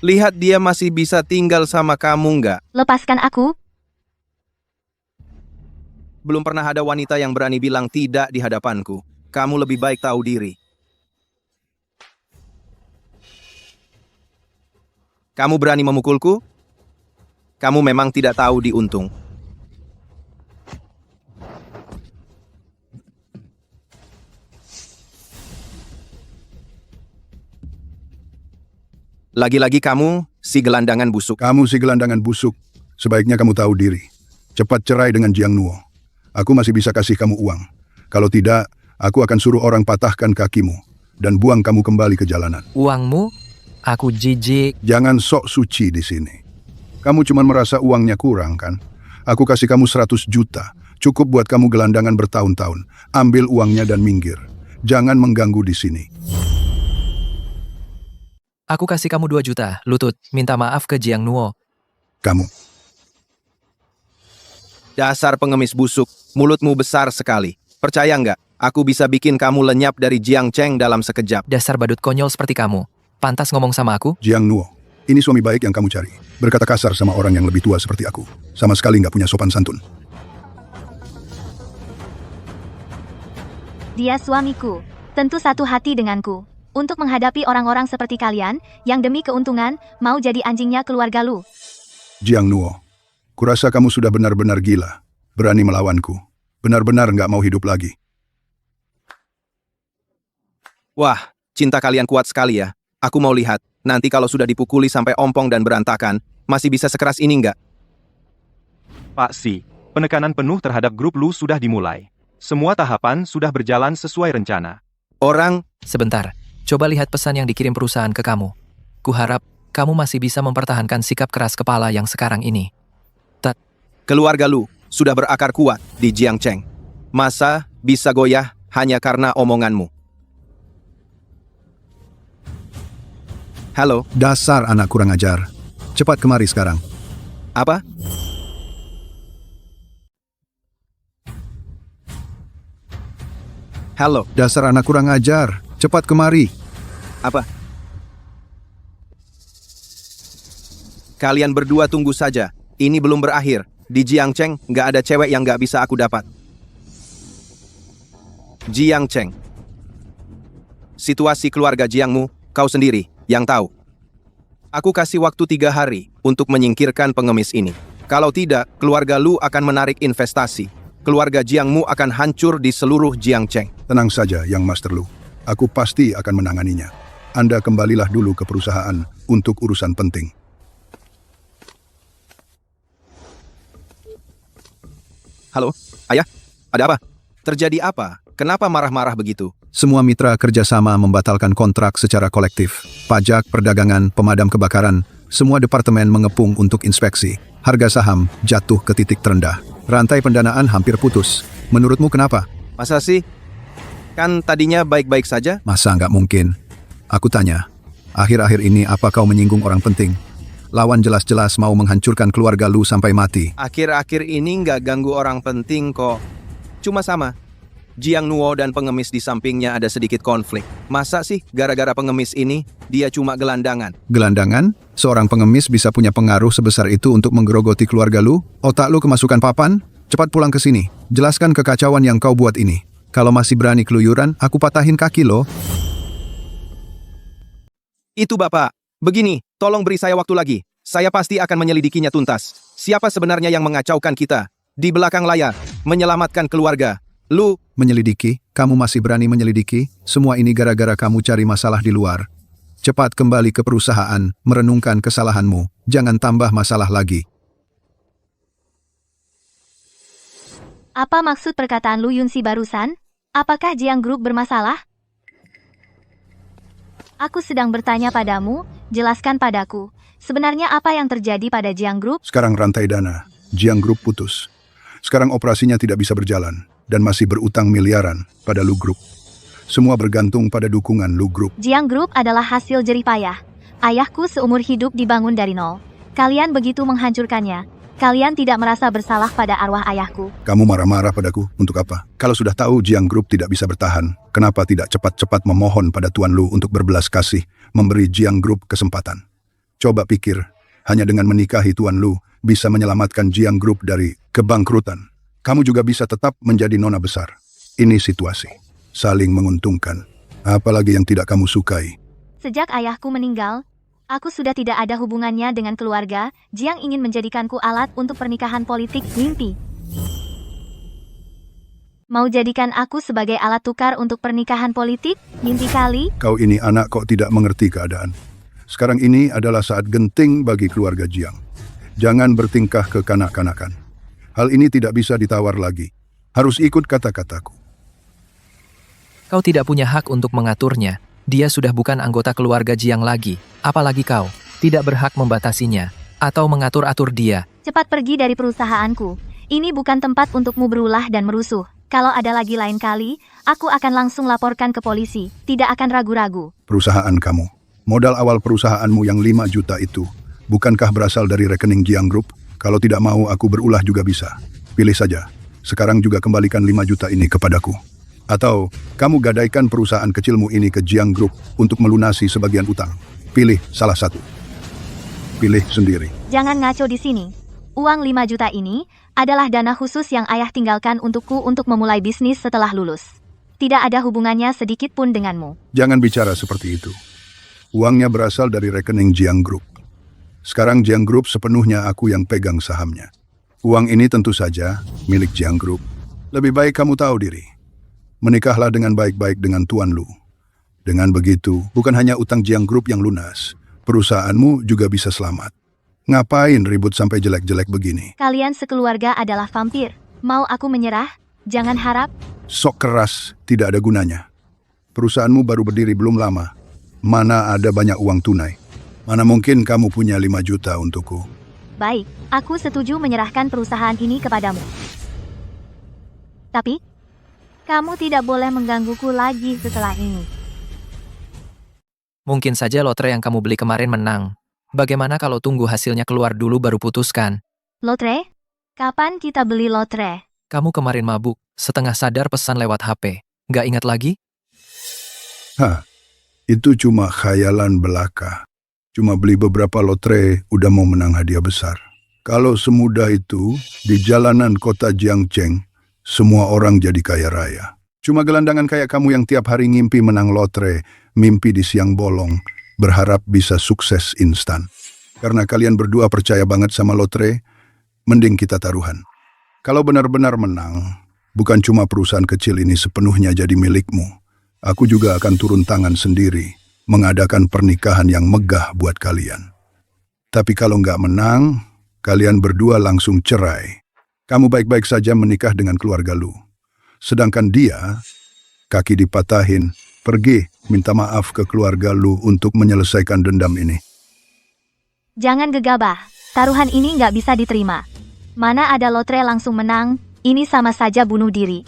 Lihat dia masih bisa tinggal sama kamu nggak? Lepaskan aku. Belum pernah ada wanita yang berani bilang tidak di hadapanku. Kamu lebih baik tahu diri. Kamu berani memukulku? Kamu memang tidak tahu diuntung. Lagi-lagi kamu, si gelandangan busuk. Kamu si gelandangan busuk. Sebaiknya kamu tahu diri. Cepat cerai dengan Jiang Nuo. Aku masih bisa kasih kamu uang. Kalau tidak, aku akan suruh orang patahkan kakimu dan buang kamu kembali ke jalanan. Uangmu? Aku jijik. Jangan sok suci di sini. Kamu cuma merasa uangnya kurang, kan? Aku kasih kamu 100 juta. Cukup buat kamu gelandangan bertahun-tahun. Ambil uangnya dan minggir. Jangan mengganggu di sini. Aku kasih kamu 2 juta, lutut. Minta maaf ke Jiang Nuo. Kamu. Dasar pengemis busuk, mulutmu besar sekali. Percaya nggak? Aku bisa bikin kamu lenyap dari Jiang Cheng dalam sekejap. Dasar badut konyol seperti kamu. Pantas ngomong sama aku? Jiang Nuo, ini suami baik yang kamu cari. Berkata kasar sama orang yang lebih tua seperti aku. Sama sekali nggak punya sopan santun. Dia suamiku. Tentu satu hati denganku. Untuk menghadapi orang-orang seperti kalian, yang demi keuntungan, mau jadi anjingnya keluarga Lu. Jiang Nuo, kurasa kamu sudah benar-benar gila. Berani melawanku. Benar-benar nggak mau hidup lagi. Wah, cinta kalian kuat sekali ya. Aku mau lihat, nanti kalau sudah dipukuli sampai ompong dan berantakan, masih bisa sekeras ini nggak? Pak Si, penekanan penuh terhadap grup Lu sudah dimulai. Semua tahapan sudah berjalan sesuai rencana. Orang, Sebentar, coba lihat pesan yang dikirim perusahaan ke kamu. Kuharap kamu masih bisa mempertahankan sikap keras kepala yang sekarang ini. keluarga Lu sudah berakar kuat di Jiang Cheng. Masa bisa goyah hanya karena omonganmu? Halo, Dasar anak kurang ajar. Cepat kemari sekarang. apa? Halo, Dasar anak kurang ajar. Cepat kemari. apa? Kalian berdua tunggu saja. Ini belum berakhir. Di Jiang Cheng nggak ada cewek yang nggak bisa aku dapat. Jiang Cheng. Situasi keluarga Jiangmu, kau sendiri yang tahu. Aku kasih waktu 3 hari untuk menyingkirkan pengemis ini. Kalau tidak, keluarga Lu akan menarik investasi. Keluarga Jiangmu akan hancur di seluruh Jiang Cheng. Tenang saja, Yang Master Lu. Aku pasti akan menanganinya. Anda kembalilah dulu ke perusahaan untuk urusan penting. Halo, ayah? Ada apa? Terjadi apa? Kenapa marah-marah begitu? Semua mitra kerjasama membatalkan kontrak secara kolektif. Pajak, perdagangan, pemadam kebakaran, semua departemen mengepung untuk inspeksi. Harga saham jatuh ke titik terendah. Rantai pendanaan hampir putus. Menurutmu kenapa? Masa sih? Kan tadinya baik-baik saja? Masa nggak mungkin? Aku tanya, akhir-akhir ini apa kau menyinggung orang penting? Lawan jelas-jelas mau menghancurkan keluarga Lu sampai mati. Akhir-akhir ini nggak ganggu orang penting kok. Cuma sama. Jiang Nuo dan pengemis di sampingnya ada sedikit konflik. Masa sih gara-gara pengemis ini, dia cuma gelandangan? Gelandangan? Seorang pengemis bisa punya pengaruh sebesar itu untuk menggerogoti keluarga Lu? Otak Lu kemasukan papan? Cepat pulang ke sini. Jelaskan kekacauan yang kau buat ini. Kalau masih berani keluyuran, aku patahin kaki lo. Itu Bapak. Begini, tolong beri saya waktu lagi. Saya pasti akan menyelidikinya tuntas. Siapa sebenarnya yang mengacaukan kita? Di belakang layar, menyelamatkan keluarga. Lu, Menyelidiki? Kamu masih berani menyelidiki? Semua ini gara-gara kamu cari masalah di luar. Cepat kembali ke perusahaan, merenungkan kesalahanmu. Jangan tambah masalah lagi. Apa maksud perkataan Lu Yunsi barusan? Apakah Jiang Group bermasalah? Aku sedang bertanya padamu, jelaskan padaku. Sebenarnya apa yang terjadi pada Jiang Group? Sekarang rantai dana, Jiang Group putus. Sekarang operasinya tidak bisa berjalan, dan masih berutang miliaran pada Lu Group. Semua bergantung pada dukungan Lu Group. Jiang Group adalah hasil jerih payah. Ayahku seumur hidup dibangun dari nol. Kalian begitu menghancurkannya. Kalian tidak merasa bersalah pada arwah ayahku. Kamu marah-marah padaku untuk apa? Kalau sudah tahu Jiang Group tidak bisa bertahan, kenapa tidak cepat-cepat memohon pada Tuan Lu untuk berbelas kasih, memberi Jiang Group kesempatan? Coba pikir, hanya dengan menikahi Tuan Lu, bisa menyelamatkan Jiang Group dari kebangkrutan. Kamu juga bisa tetap menjadi nona besar. Ini situasi. Saling menguntungkan. Apalagi yang tidak kamu sukai. Sejak ayahku meninggal, aku sudah tidak ada hubungannya dengan keluarga. Jiang ingin menjadikanku alat untuk pernikahan politik mimpi. Mau jadikan aku sebagai alat tukar untuk pernikahan politik? Mimpi kali? Kau ini anak kok tidak mengerti keadaan. Sekarang ini adalah saat genting bagi keluarga Jiang. Jangan bertingkah kekanak-kanakan. Hal ini tidak bisa ditawar lagi. Harus ikut kata-kataku. Kau tidak punya hak untuk mengaturnya. Dia sudah bukan anggota keluarga Jiang lagi. Apalagi kau tidak berhak membatasinya atau mengatur-atur dia. Cepat pergi dari perusahaanku. Ini bukan tempat untukmu berulah dan merusuh. Kalau ada lagi lain kali, aku akan langsung laporkan ke polisi. Tidak akan ragu-ragu. Perusahaan kamu. Modal awal perusahaanmu yang 5 juta itu, bukankah berasal dari rekening Jiang Group? Kalau tidak mau aku berulah juga bisa. Pilih saja. Sekarang juga kembalikan 5 juta ini kepadaku. Atau kamu gadaikan perusahaan kecilmu ini ke Jiang Group untuk melunasi sebagian utang. Pilih salah satu. Pilih sendiri. Jangan ngaco di sini. Uang 5 juta ini adalah dana khusus yang ayah tinggalkan untukku untuk memulai bisnis setelah lulus. Tidak ada hubungannya sedikit pun denganmu. Jangan bicara seperti itu. Uangnya berasal dari rekening Jiang Group. Sekarang Jiang Group sepenuhnya aku yang pegang sahamnya. Uang ini tentu saja milik Jiang Group. Lebih baik kamu tahu diri. Menikahlah dengan baik-baik dengan Tuan Lu. Dengan begitu, bukan hanya utang Jiang Group yang lunas, perusahaanmu juga bisa selamat. Ngapain ribut sampai jelek-jelek begini? Kalian sekeluarga adalah vampir. Mau aku menyerah? Jangan harap. Sok keras, tidak ada gunanya. Perusahaanmu baru berdiri belum lama. Mana ada banyak uang tunai? Mana mungkin kamu punya 5 juta untukku? Baik, aku setuju menyerahkan perusahaan ini kepadamu. Tapi, kamu tidak boleh menggangguku lagi setelah ini. Mungkin saja lotre yang kamu beli kemarin menang. Bagaimana kalau tunggu hasilnya keluar dulu baru putuskan? Lotre? Kapan kita beli lotre? Kamu kemarin mabuk, setengah sadar pesan lewat HP. Nggak ingat lagi? Itu cuma khayalan belaka. Cuma beli beberapa lotre udah mau menang hadiah besar. Kalau semudah itu, di jalanan kota Jiangcheng, semua orang jadi kaya raya. Cuma gelandangan kayak kamu yang tiap hari ngimpi menang lotre, mimpi di siang bolong, berharap bisa sukses instan. Karena kalian berdua percaya banget sama lotre, mending kita taruhan. Kalau benar-benar menang, bukan cuma perusahaan kecil ini sepenuhnya jadi milikmu. Aku juga akan turun tangan sendiri, mengadakan pernikahan yang megah buat kalian. Tapi kalau nggak menang, kalian berdua langsung cerai. Kamu baik-baik saja menikah dengan keluarga Lu. Sedangkan dia, kaki dipatahin, pergi minta maaf ke keluarga Lu untuk menyelesaikan dendam ini. Jangan gegabah, taruhan ini nggak bisa diterima. Mana ada lotre langsung menang, ini sama saja bunuh diri.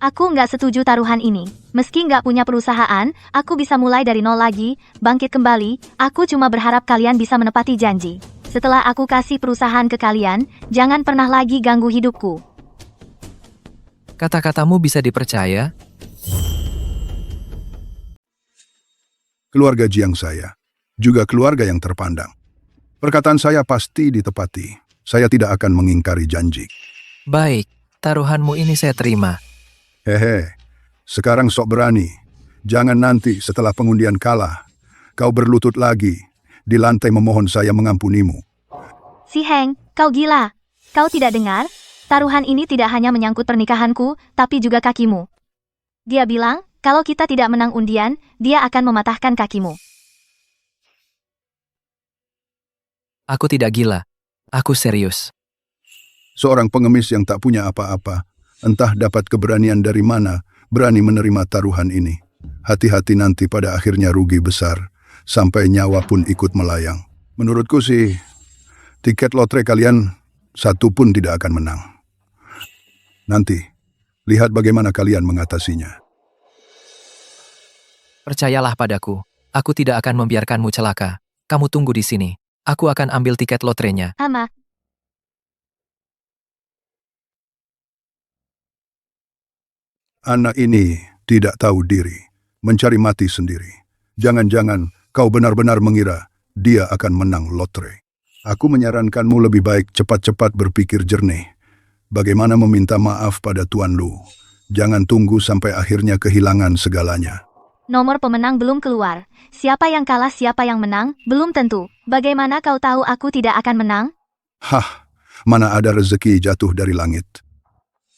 Aku nggak setuju taruhan ini. Meski nggak punya perusahaan, aku bisa mulai dari nol lagi, bangkit kembali. Aku cuma berharap kalian bisa menepati janji. Setelah aku kasih perusahaan ke kalian, jangan pernah lagi ganggu hidupku. Kata-katamu bisa dipercaya? Keluarga Jiang saya, juga keluarga yang terpandang. Perkataan saya pasti ditepati. Saya tidak akan mengingkari janji. Baik, taruhanmu ini saya terima. Hehe, sekarang sok berani. Jangan nanti setelah pengundian kalah, kau berlutut lagi, di lantai memohon saya mengampunimu. Si Heng, kau gila. Kau tidak dengar? Taruhan ini tidak hanya menyangkut pernikahanku, tapi juga kakimu. Dia bilang, kalau kita tidak menang undian, dia akan mematahkan kakimu. Aku tidak gila. Aku serius. Seorang pengemis yang tak punya apa-apa, entah dapat keberanian dari mana, berani menerima taruhan ini. Hati-hati nanti pada akhirnya rugi besar, sampai nyawa pun ikut melayang. Menurutku sih, tiket lotre kalian satu pun tidak akan menang. Nanti, lihat bagaimana kalian mengatasinya. Percayalah padaku. Aku tidak akan membiarkanmu celaka. Kamu tunggu di sini. Aku akan ambil tiket lotrenya. Ama, Anak ini tidak tahu diri, mencari mati sendiri. Jangan-jangan kau benar-benar mengira dia akan menang lotre. Aku menyarankanmu lebih baik cepat-cepat berpikir jernih. Bagaimana meminta maaf pada Tuan Lu. Jangan tunggu sampai akhirnya kehilangan segalanya. nomor pemenang belum keluar. Siapa yang kalah siapa yang menang, belum tentu. Bagaimana kau tahu aku tidak akan menang? Hah, mana ada rezeki jatuh dari langit.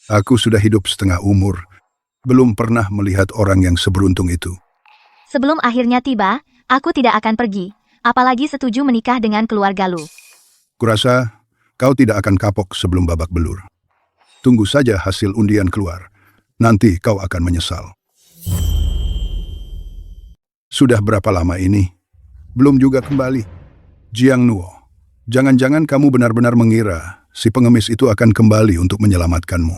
Aku sudah hidup setengah umur. Belum pernah melihat orang yang seberuntung itu. Sebelum akhirnya tiba, aku tidak akan pergi. Apalagi setuju menikah dengan keluarga Lu. Kurasa kau tidak akan kapok sebelum babak belur. Tunggu saja hasil undian keluar. Nanti kau akan menyesal. Sudah berapa lama ini? Belum juga kembali. Jiang Nuo, jangan-jangan kamu benar-benar mengira si pengemis itu akan kembali untuk menyelamatkanmu.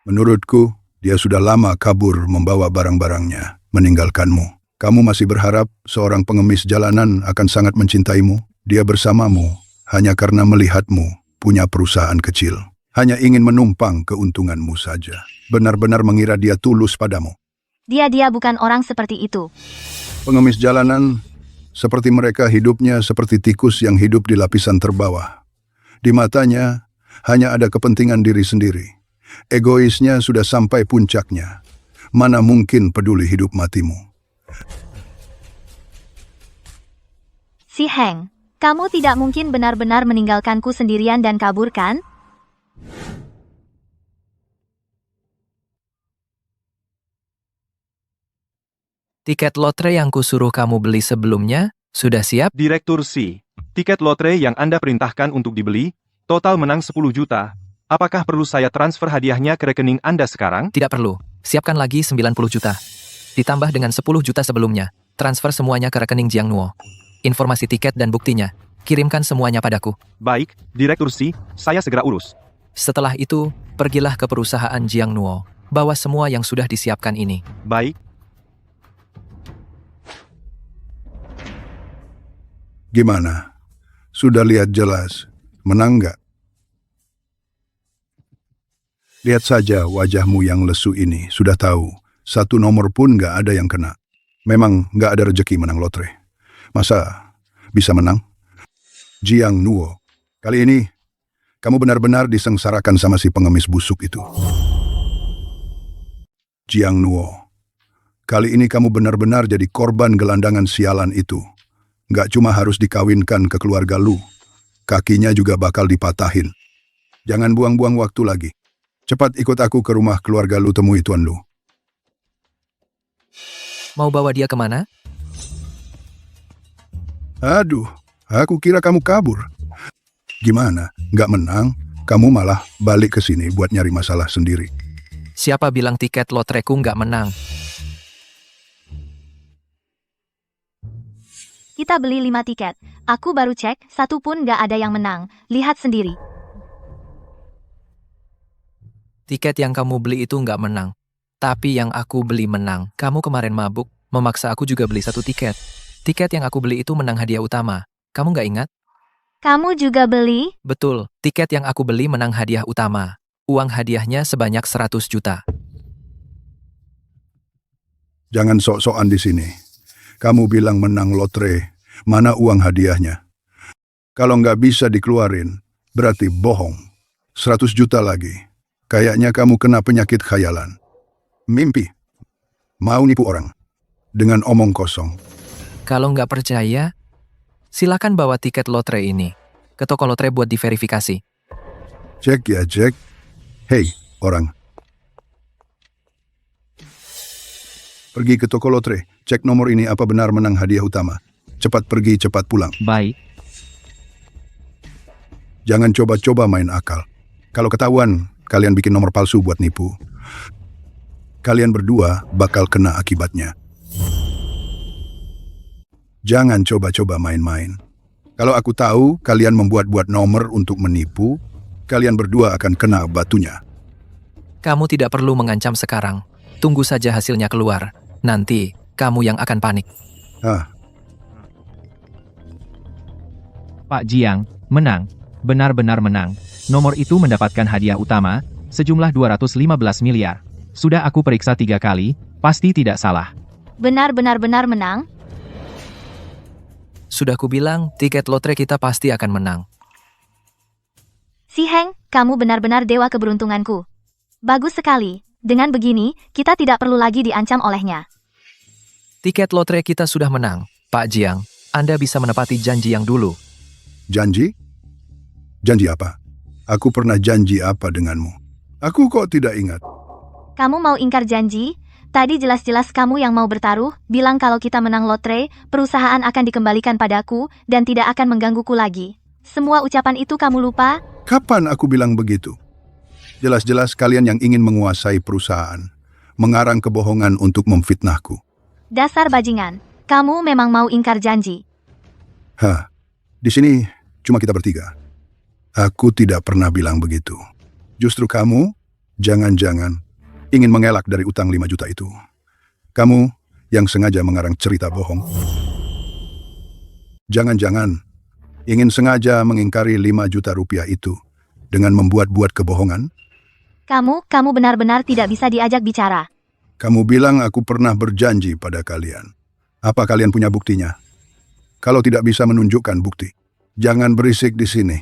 Menurutku, dia sudah lama kabur membawa barang-barangnya, meninggalkanmu. Kamu masih berharap seorang pengemis jalanan akan sangat mencintaimu? Dia bersamamu hanya karena melihatmu punya perusahaan kecil. Hanya ingin menumpang keuntunganmu saja. Benar-benar mengira dia tulus padamu. Dia bukan orang seperti itu. Pengemis jalanan, seperti mereka hidupnya seperti tikus yang hidup di lapisan terbawah. Di matanya, hanya ada kepentingan diri sendiri. Egoisnya sudah sampai puncaknya. Mana mungkin peduli hidup matimu. Si Heng, kamu tidak mungkin benar-benar meninggalkanku sendirian dan kabur kan? Tiket lotre yang kusuruh kamu beli sebelumnya, sudah siap? Direktur C. Tiket lotre yang Anda perintahkan untuk dibeli, total menang 10 juta. Apakah perlu saya transfer hadiahnya ke rekening Anda sekarang? Tidak perlu. Siapkan lagi 90 juta. Ditambah dengan 10 juta sebelumnya. Transfer semuanya ke rekening Jiang Nuo. Informasi tiket dan buktinya. Kirimkan semuanya padaku. Baik, Direktur C, saya segera urus. Setelah itu, pergilah ke perusahaan Jiang Nuo. Bawa semua yang sudah disiapkan ini. Baik, Gimana? Sudah lihat jelas? Menang nggak? Lihat saja wajahmu yang lesu ini. Sudah tahu, satu nomor pun nggak ada yang kena. Memang nggak ada rejeki menang lotre. Masa bisa menang? Jiang Nuo, kali ini kamu benar-benar disengsarakan sama si pengemis busuk itu. Jiang Nuo, kali ini kamu benar-benar jadi korban gelandangan sialan itu. Nggak cuma harus dikawinkan ke keluarga Lu, kakinya juga bakal dipatahin. Jangan buang-buang waktu lagi. Cepat ikut aku ke rumah keluarga Lu temui Tuan Lu. Mau bawa dia kemana? Aduh, aku kira kamu kabur. Gimana? Nggak menang, kamu malah balik ke sini buat nyari masalah sendiri. Siapa bilang tiket lotreku nggak menang? Kita beli 5 tiket. Aku baru cek, satu pun nggak ada yang menang. Lihat sendiri. Tiket yang kamu beli itu nggak menang. Tapi yang aku beli menang. Kamu kemarin mabuk, memaksa aku juga beli 1 tiket. Tiket yang aku beli itu menang hadiah utama. Kamu nggak ingat? Kamu juga beli? Betul, tiket yang aku beli menang hadiah utama. Uang hadiahnya sebanyak 100 juta. Jangan sok-sokan di sini. Kamu bilang menang lotre, mana uang hadiahnya? Kalau nggak bisa dikeluarin, berarti bohong. 100 juta lagi. Kayaknya kamu kena penyakit khayalan. Mimpi. Mau nipu orang. Dengan omong kosong. Kalau nggak percaya, silakan bawa tiket lotre ini ke toko lotre buat diverifikasi. Cek ya, cek. Hei, orang. Pergi ke toko lotre, cek nomor ini apa benar menang hadiah utama. Cepat pergi, cepat pulang. Baik, Jangan coba-coba main akal. Kalau ketahuan, kalian bikin nomor palsu buat nipu. Kalian berdua bakal kena akibatnya. Jangan coba-coba main-main. Kalau aku tahu kalian membuat-buat nomor untuk menipu, kalian berdua akan kena batunya. Kamu tidak perlu mengancam sekarang. Tunggu saja hasilnya keluar. Nanti, kamu yang akan panik. Ah, Pak Jiang, menang. Benar-benar menang. Nomor itu mendapatkan hadiah utama, sejumlah 215 miliar. Sudah aku periksa 3 kali, pasti tidak salah. Benar-benar menang? Sudah kubilang, tiket lotre kita pasti akan menang. Si Heng, kamu benar-benar dewa keberuntunganku. Bagus sekali. Dengan begini, kita tidak perlu lagi diancam olehnya. Tiket lotre kita sudah menang. Pak Jiang, Anda bisa menepati janji yang dulu. janji? Janji apa? Aku pernah janji apa denganmu? Aku kok tidak ingat. Kamu mau ingkar janji? Tadi jelas-jelas kamu yang mau bertaruh, bilang kalau kita menang lotre, perusahaan akan dikembalikan padaku, dan tidak akan menggangguku lagi. Semua ucapan itu kamu lupa? Kapan aku bilang begitu? Jelas-jelas kalian yang ingin menguasai perusahaan, mengarang kebohongan untuk memfitnahku. Dasar bajingan, kamu memang mau ingkar janji. Hah, di sini cuma kita bertiga. Aku tidak pernah bilang begitu. Justru kamu, jangan-jangan, ingin mengelak dari utang 5 juta itu. Kamu yang sengaja mengarang cerita bohong. Jangan-jangan, ingin sengaja mengingkari 5 juta rupiah itu dengan membuat-buat kebohongan? Kamu benar-benar tidak bisa diajak bicara. Kamu bilang aku pernah berjanji pada kalian. Apa kalian punya buktinya? Kalau tidak bisa menunjukkan bukti, jangan berisik di sini.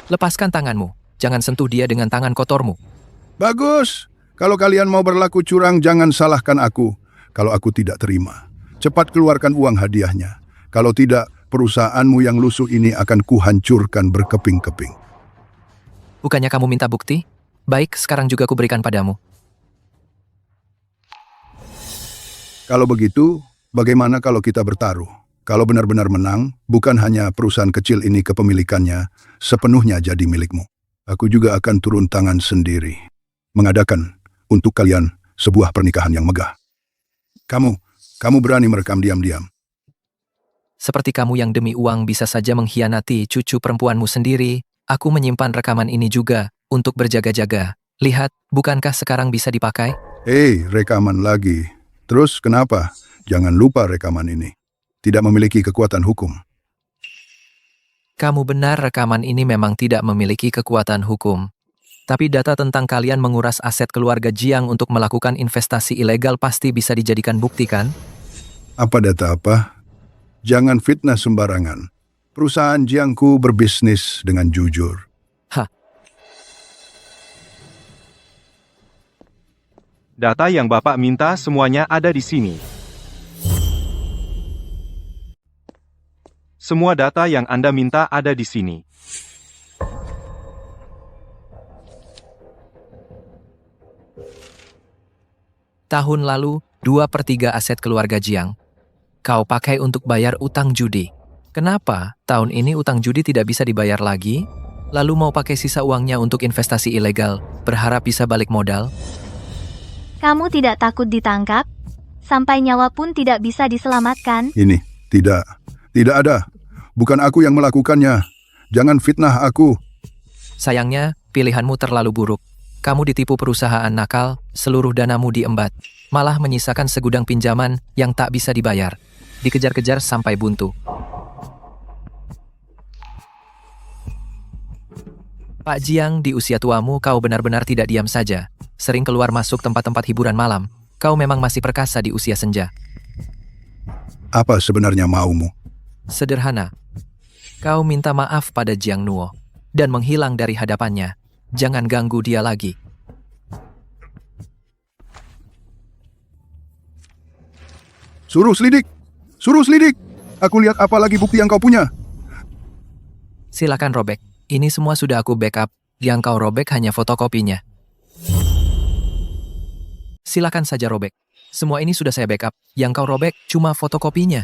Lepaskan tanganmu. Jangan sentuh dia dengan tangan kotormu. Bagus. Kalau kalian mau berlaku curang, jangan salahkan aku. Kalau aku tidak terima, cepat keluarkan uang hadiahnya. Kalau tidak, perusahaanmu yang lusuh ini akan kuhancurkan berkeping-keping. Bukannya kamu minta bukti? Baik, sekarang juga kuberikan padamu. Kalau begitu, bagaimana kalau kita bertaruh? Kalau benar-benar menang, bukan hanya perusahaan kecil ini kepemilikannya, sepenuhnya jadi milikmu. Aku juga akan turun tangan sendiri. Mengadakan untuk kalian sebuah pernikahan yang megah. Kamu berani merekam diam-diam. Seperti kamu yang demi uang bisa saja mengkhianati cucu perempuanmu sendiri, aku menyimpan rekaman ini juga untuk berjaga-jaga. Lihat, bukankah sekarang bisa dipakai? Hei, rekaman lagi. Terus kenapa? Jangan lupa rekaman ini tidak memiliki kekuatan hukum. Kamu benar, rekaman ini memang tidak memiliki kekuatan hukum. Tapi data tentang kalian menguras aset keluarga Jiang untuk melakukan investasi ilegal pasti bisa dijadikan bukti, kan? Apa data apa? Jangan fitnah sembarangan. Perusahaan Jiangku berbisnis dengan jujur. Data yang Bapak minta semuanya ada di sini. Semua data yang Anda minta ada di sini. Tahun lalu, 2/3 aset keluarga Jiang kau pakai untuk bayar utang judi. Kenapa tahun ini utang judi tidak bisa dibayar lagi? Lalu mau pakai sisa uangnya untuk investasi ilegal, berharap bisa balik modal? Kamu tidak takut ditangkap? Sampai nyawa pun tidak bisa diselamatkan? Ini, tidak ada. Bukan aku yang melakukannya. Jangan fitnah aku. Sayangnya, pilihanmu terlalu buruk. Kamu ditipu perusahaan nakal, seluruh danamu diembat. Malah menyisakan segudang pinjaman yang tak bisa dibayar. Dikejar-kejar sampai buntu. Pak Jiang, di usia tuamu kau benar-benar tidak diam saja. Sering keluar masuk tempat-tempat hiburan malam. Kau memang masih perkasa di usia senja. Apa sebenarnya maumu? Sederhana. Kau minta maaf pada Jiang Nuo dan menghilang dari hadapannya. Jangan ganggu dia lagi. Suruh selidik! Suruh selidik! Aku lihat apa lagi bukti yang kau punya. Silakan robek. Ini semua sudah aku backup. Yang kau robek hanya fotokopinya. Silakan saja robek. Semua ini sudah saya backup. Yang kau robek cuma fotokopinya.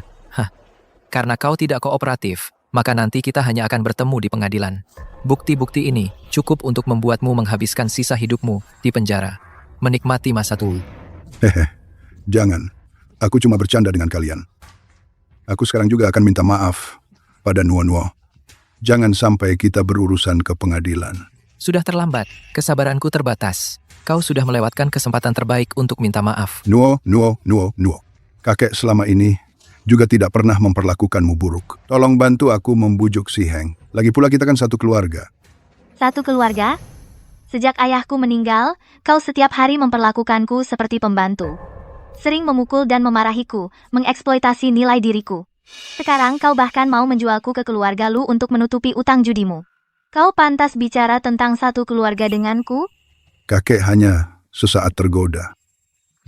Karena kau tidak kooperatif, maka nanti kita hanya akan bertemu di pengadilan. Bukti-bukti ini cukup untuk membuatmu menghabiskan sisa hidupmu di penjara. Menikmati masa tua. Jangan. Aku cuma bercanda dengan kalian. Aku sekarang juga akan minta maaf pada Nuo. Jangan sampai kita berurusan ke pengadilan. Sudah terlambat. Kesabaranku terbatas. Kau sudah melewatkan kesempatan terbaik untuk minta maaf. Nuo. Kakek selama ini juga tidak pernah memperlakukanmu buruk. Tolong bantu aku membujuk si Heng. Lagi pula kita kan satu keluarga. Satu keluarga? Sejak ayahku meninggal, kau setiap hari memperlakukanku seperti pembantu. Sering memukul dan memarahiku, mengeksploitasi nilai diriku. Sekarang kau bahkan mau menjualku ke keluarga lu untuk menutupi utang judimu. Kau pantas bicara tentang satu keluarga denganku? Kakek hanya sesaat tergoda.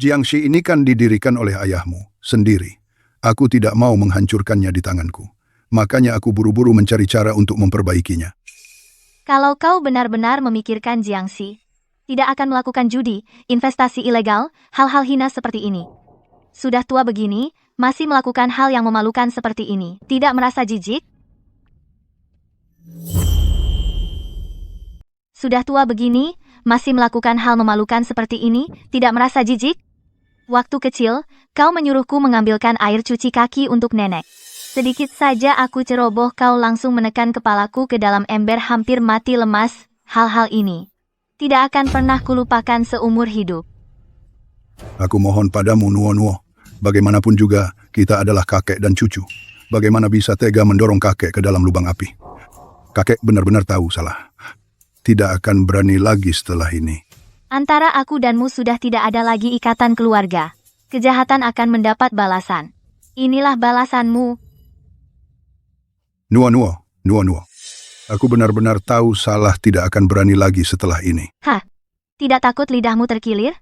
Jiangxi ini kan didirikan oleh ayahmu sendiri. Aku tidak mau menghancurkannya di tanganku. Makanya aku buru-buru mencari cara untuk memperbaikinya. Kalau kau benar-benar memikirkan Jiangxi, tidak akan melakukan judi, investasi ilegal, hal-hal hina seperti ini. Sudah tua begini, masih melakukan hal yang memalukan seperti ini. Tidak merasa jijik? Sudah tua begini, masih melakukan hal memalukan seperti ini, tidak merasa jijik? Waktu kecil, kau menyuruhku mengambilkan air cuci kaki untuk nenek. Sedikit saja aku ceroboh, kau langsung menekan kepalaku ke dalam ember hampir mati lemas. Hal-hal ini tidak akan pernah kulupakan seumur hidup. Aku mohon padamu, Nuo. Bagaimanapun juga, kita adalah kakek dan cucu. Bagaimana bisa tega mendorong kakek ke dalam lubang api? Kakek benar-benar tahu salah. Tidak akan berani lagi setelah ini. Antara aku danmu sudah tidak ada lagi ikatan keluarga. Kejahatan akan mendapat balasan. Inilah balasanmu. Nuo. Aku benar-benar tahu salah tidak akan berani lagi setelah ini. Hah? Tidak takut lidahmu terkilir?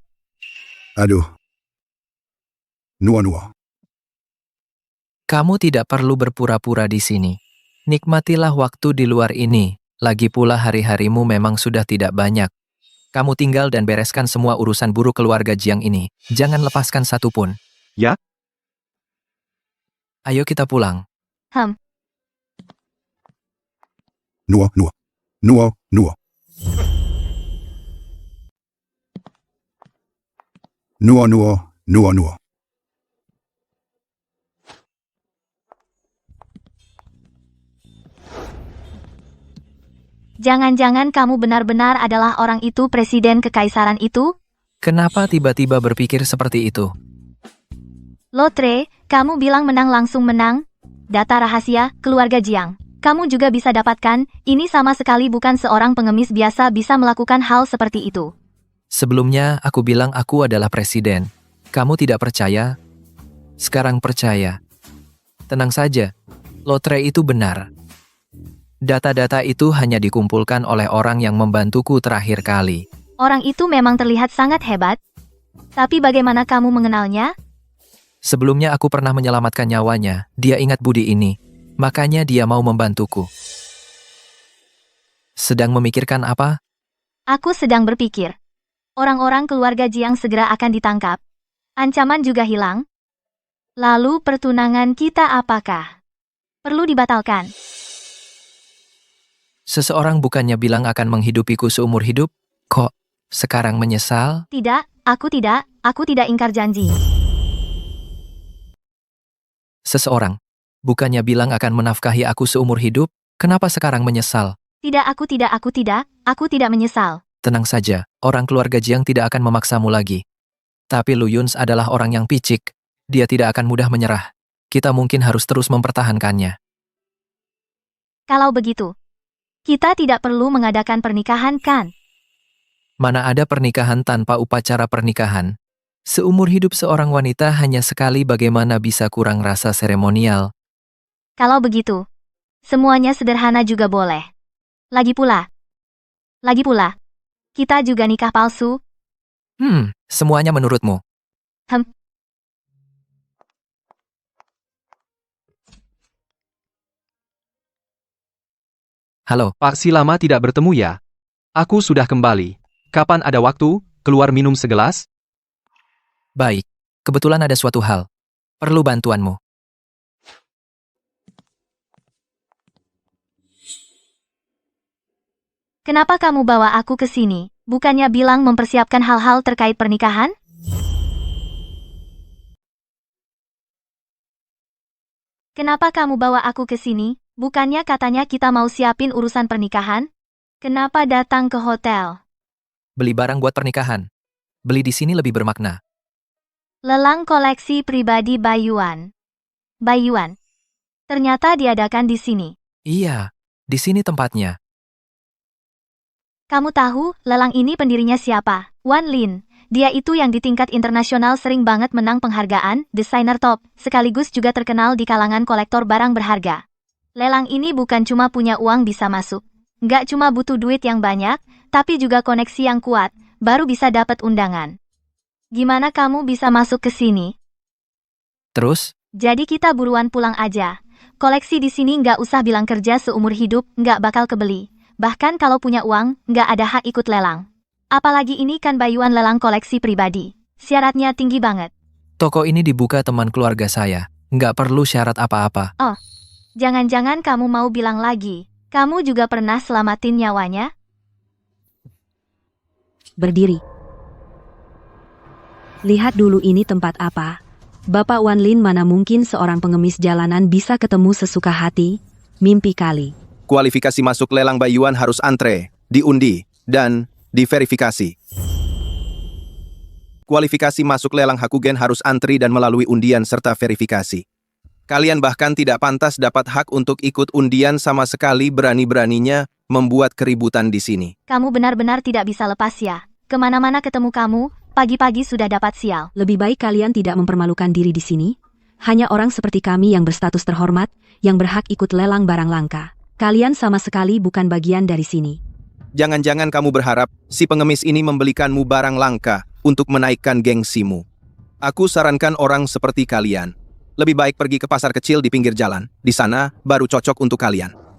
Aduh. Nuo. Kamu tidak perlu berpura-pura di sini. Nikmatilah waktu di luar ini. Lagi pula hari-harimu memang sudah tidak banyak. Kamu tinggal dan bereskan semua urusan buruk keluarga Jiang ini. Jangan lepaskan satupun. Ya? Ayo kita pulang. Nuo. Nuo. Jangan-jangan kamu benar-benar adalah orang itu presiden kekaisaran itu? Kenapa tiba-tiba berpikir seperti itu? Lotre, kamu bilang menang langsung menang? Data rahasia, keluarga Jiang. Kamu juga bisa dapatkan, ini sama sekali bukan seorang pengemis biasa bisa melakukan hal seperti itu. Sebelumnya aku bilang aku adalah presiden. Kamu tidak percaya? Sekarang percaya. Tenang saja, lotre itu benar. Data-data itu hanya dikumpulkan oleh orang yang membantuku terakhir kali. Orang itu memang terlihat sangat hebat. Tapi bagaimana kamu mengenalnya? Sebelumnya aku pernah menyelamatkan nyawanya. Dia ingat budi ini. Makanya dia mau membantuku. Sedang memikirkan apa? Aku sedang berpikir. Orang-orang keluarga Jiang segera akan ditangkap. Ancaman juga hilang. Lalu pertunangan kita apakah perlu dibatalkan? Seseorang bukannya bilang akan menghidupiku seumur hidup? Kok sekarang menyesal? Tidak, aku tidak ingkar janji. Seseorang bukannya bilang akan menafkahi aku seumur hidup? Kenapa sekarang menyesal? Tidak, aku tidak menyesal. Tenang saja, orang keluarga Jiang tidak akan memaksamu lagi. Tapi Lu Yuns adalah orang yang picik. Dia tidak akan mudah menyerah. Kita mungkin harus terus mempertahankannya. Kalau begitu, kita tidak perlu mengadakan pernikahan, kan? Mana ada pernikahan tanpa upacara pernikahan? Seumur hidup seorang wanita hanya sekali, bagaimana bisa kurang rasa seremonial? Kalau begitu, semuanya sederhana juga boleh. Lagi pula, kita juga nikah palsu. Semuanya menurutmu. Halo, Paksi lama tidak bertemu ya? Aku sudah kembali. Kapan ada waktu, keluar minum segelas? baik. Kebetulan ada suatu hal. Perlu bantuanmu. Kenapa kamu bawa aku ke sini? Bukannya bilang mempersiapkan hal-hal terkait pernikahan? Kenapa kamu bawa aku ke sini? Bukannya katanya kita mau siapin urusan pernikahan? Kenapa datang ke hotel? Beli barang buat pernikahan. Beli di sini lebih bermakna. Lelang koleksi pribadi Baiyuan. Ternyata diadakan di sini. Iya, di sini tempatnya. Kamu tahu, lelang ini pendirinya siapa? Wan Lin. Dia itu yang di tingkat internasional sering banget menang penghargaan, desainer top, sekaligus juga terkenal di kalangan kolektor barang berharga. Lelang ini bukan cuma punya uang bisa masuk. Nggak cuma butuh duit yang banyak, tapi juga koneksi yang kuat, baru bisa dapat undangan. Gimana kamu bisa masuk ke sini? Terus, Jadi kita buruan pulang aja. Koleksi di sini nggak usah bilang kerja seumur hidup, nggak bakal kebeli. Bahkan kalau punya uang, nggak ada hak ikut lelang. Apalagi ini kan Baiyuan lelang koleksi pribadi. Syaratnya tinggi banget. toko ini dibuka teman keluarga saya. Nggak perlu syarat apa-apa. Jangan-jangan kamu mau bilang lagi, kamu juga pernah selamatin nyawanya? Berdiri. Lihat dulu ini tempat apa. Bapak Wan Lin, mana mungkin seorang pengemis jalanan bisa ketemu sesuka hati? Mimpi kali. Kualifikasi masuk lelang Baiyuan harus antre, diundi, dan diverifikasi. Kualifikasi masuk lelang Hakugen harus antri dan melalui undian serta verifikasi. Kalian bahkan tidak pantas dapat hak untuk ikut undian sama sekali, berani-beraninya membuat keributan di sini. Kamu benar-benar tidak bisa lepas ya. Kemana-mana ketemu kamu, pagi-pagi sudah dapat sial. Lebih baik kalian tidak mempermalukan diri di sini. Hanya orang seperti kami yang berstatus terhormat, yang berhak ikut lelang barang langka. Kalian sama sekali bukan bagian dari sini. Jangan-jangan kamu berharap si pengemis ini membelikanmu barang langka untuk menaikkan gengsimu. Aku sarankan orang seperti kalian. Lebih baik pergi ke pasar kecil di pinggir jalan. Di sana baru cocok untuk kalian.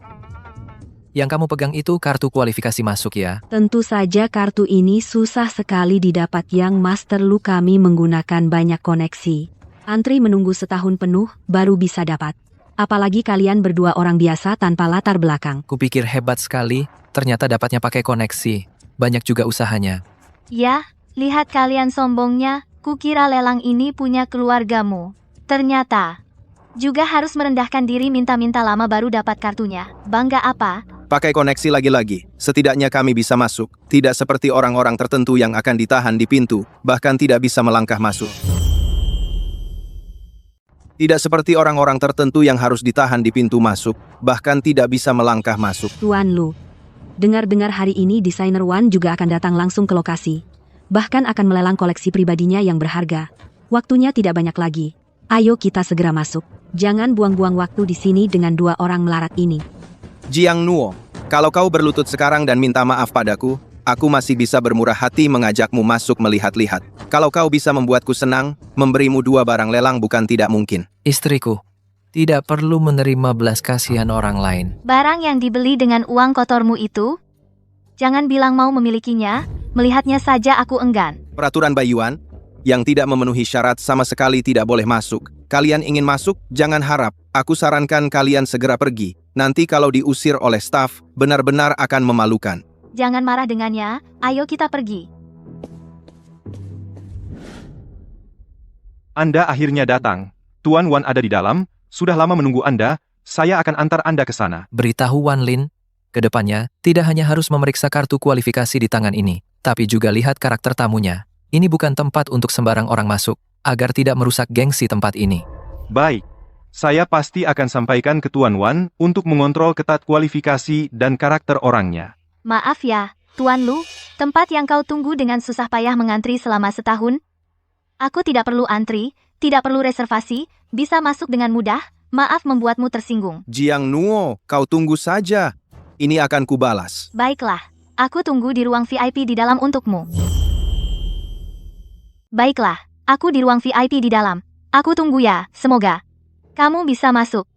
Yang kamu pegang itu kartu kualifikasi masuk ya. Tentu saja kartu ini susah sekali didapat yang Master Lu, kami menggunakan banyak koneksi. Antri menunggu setahun penuh baru bisa dapat. Apalagi kalian berdua orang biasa tanpa latar belakang. Kupikir hebat sekali, ternyata dapatnya pakai koneksi. Banyak juga usahanya. Ya, lihat kalian sombongnya, kukira lelang ini punya keluargamu. Ternyata, juga harus merendahkan diri minta-minta lama baru dapat kartunya. Bangga apa? Pakai koneksi lagi-lagi, setidaknya kami bisa masuk. Tidak seperti orang-orang tertentu yang akan ditahan di pintu, bahkan tidak bisa melangkah masuk. Tidak seperti orang-orang tertentu yang harus ditahan di pintu masuk, bahkan tidak bisa melangkah masuk. Tuan Lu, dengar-dengar hari ini desainer Wan juga akan datang langsung ke lokasi. Bahkan akan melelang koleksi pribadinya yang berharga. Waktunya tidak banyak lagi. Ayo kita segera masuk. Jangan buang-buang waktu di sini dengan dua orang melarat ini. Jiang Nuo, kalau kau berlutut sekarang dan minta maaf padaku, aku masih bisa bermurah hati mengajakmu masuk melihat-lihat. Kalau kau bisa membuatku senang, memberimu 2 barang lelang bukan tidak mungkin. Istriku, tidak perlu menerima belas kasihan orang lain. Barang yang dibeli dengan uang kotormu itu? Jangan bilang mau memilikinya, melihatnya saja aku enggan. Peraturan Baiyuan, yang tidak memenuhi syarat sama sekali tidak boleh masuk. Kalian ingin masuk, jangan harap. Aku sarankan kalian segera pergi. Nanti kalau diusir oleh staf, benar-benar akan memalukan. Jangan marah dengannya, ayo kita pergi. Anda akhirnya datang. Tuan Wan ada di dalam, sudah lama menunggu Anda, saya akan antar Anda ke sana. Beritahu Wan Lin, kedepannya tidak hanya harus memeriksa kartu kualifikasi di tangan ini, tapi juga lihat karakter tamunya. Ini bukan tempat untuk sembarang orang masuk, agar tidak merusak gengsi tempat ini. Baik, saya pasti akan sampaikan ke Tuan Wan untuk mengontrol ketat kualifikasi dan karakter orangnya. Maaf ya, Tuan Lu, tempat yang kau tunggu dengan susah payah mengantri selama setahun? Aku tidak perlu antri, tidak perlu reservasi, bisa masuk dengan mudah, maaf membuatmu tersinggung. Jiang Nuo, kau tunggu saja. Ini akan kubalas. Baiklah, aku tunggu di ruang VIP di dalam untukmu. Baiklah, aku di ruang VIP di dalam. Aku tunggu ya, semoga kamu bisa masuk.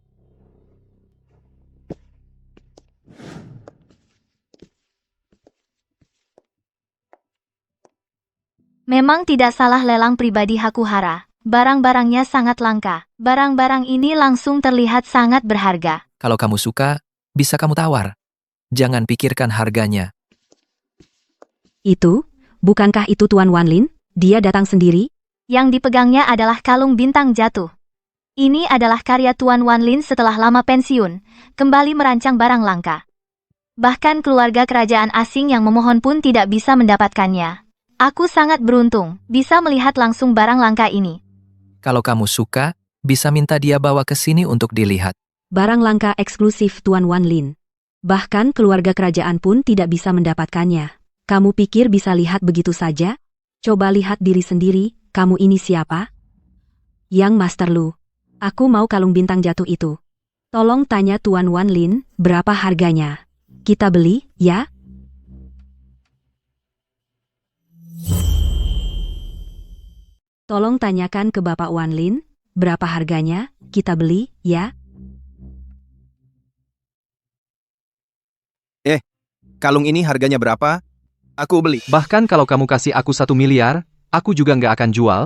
Memang tidak salah lelang pribadi Hakuhara. Barang-barangnya sangat langka. Barang-barang ini langsung terlihat sangat berharga. Kalau kamu suka, bisa kamu tawar. Jangan pikirkan harganya. Itu, bukankah itu Tuan Wan Lin? Dia datang sendiri? Yang dipegangnya adalah kalung bintang jatuh. Ini adalah karya Tuan Wan Lin setelah lama pensiun, kembali merancang barang langka. Bahkan keluarga kerajaan asing yang memohon pun tidak bisa mendapatkannya. Aku sangat beruntung, bisa melihat langsung barang langka ini. Kalau kamu suka, bisa minta dia bawa ke sini untuk dilihat. Barang langka eksklusif Tuan Wan Lin. Bahkan keluarga kerajaan pun tidak bisa mendapatkannya. Kamu pikir bisa lihat begitu saja? Coba lihat diri sendiri, kamu ini siapa? Yang Master Lu. Aku mau kalung bintang jatuh itu. Tolong tanya Tuan Wan Lin, berapa harganya? Kita beli, ya? Tolong tanyakan ke Bapak Wan Lin, berapa harganya? Kita beli, ya? Kalung ini harganya berapa? Aku beli. Bahkan kalau kamu kasih aku 1 miliar, aku juga nggak akan jual.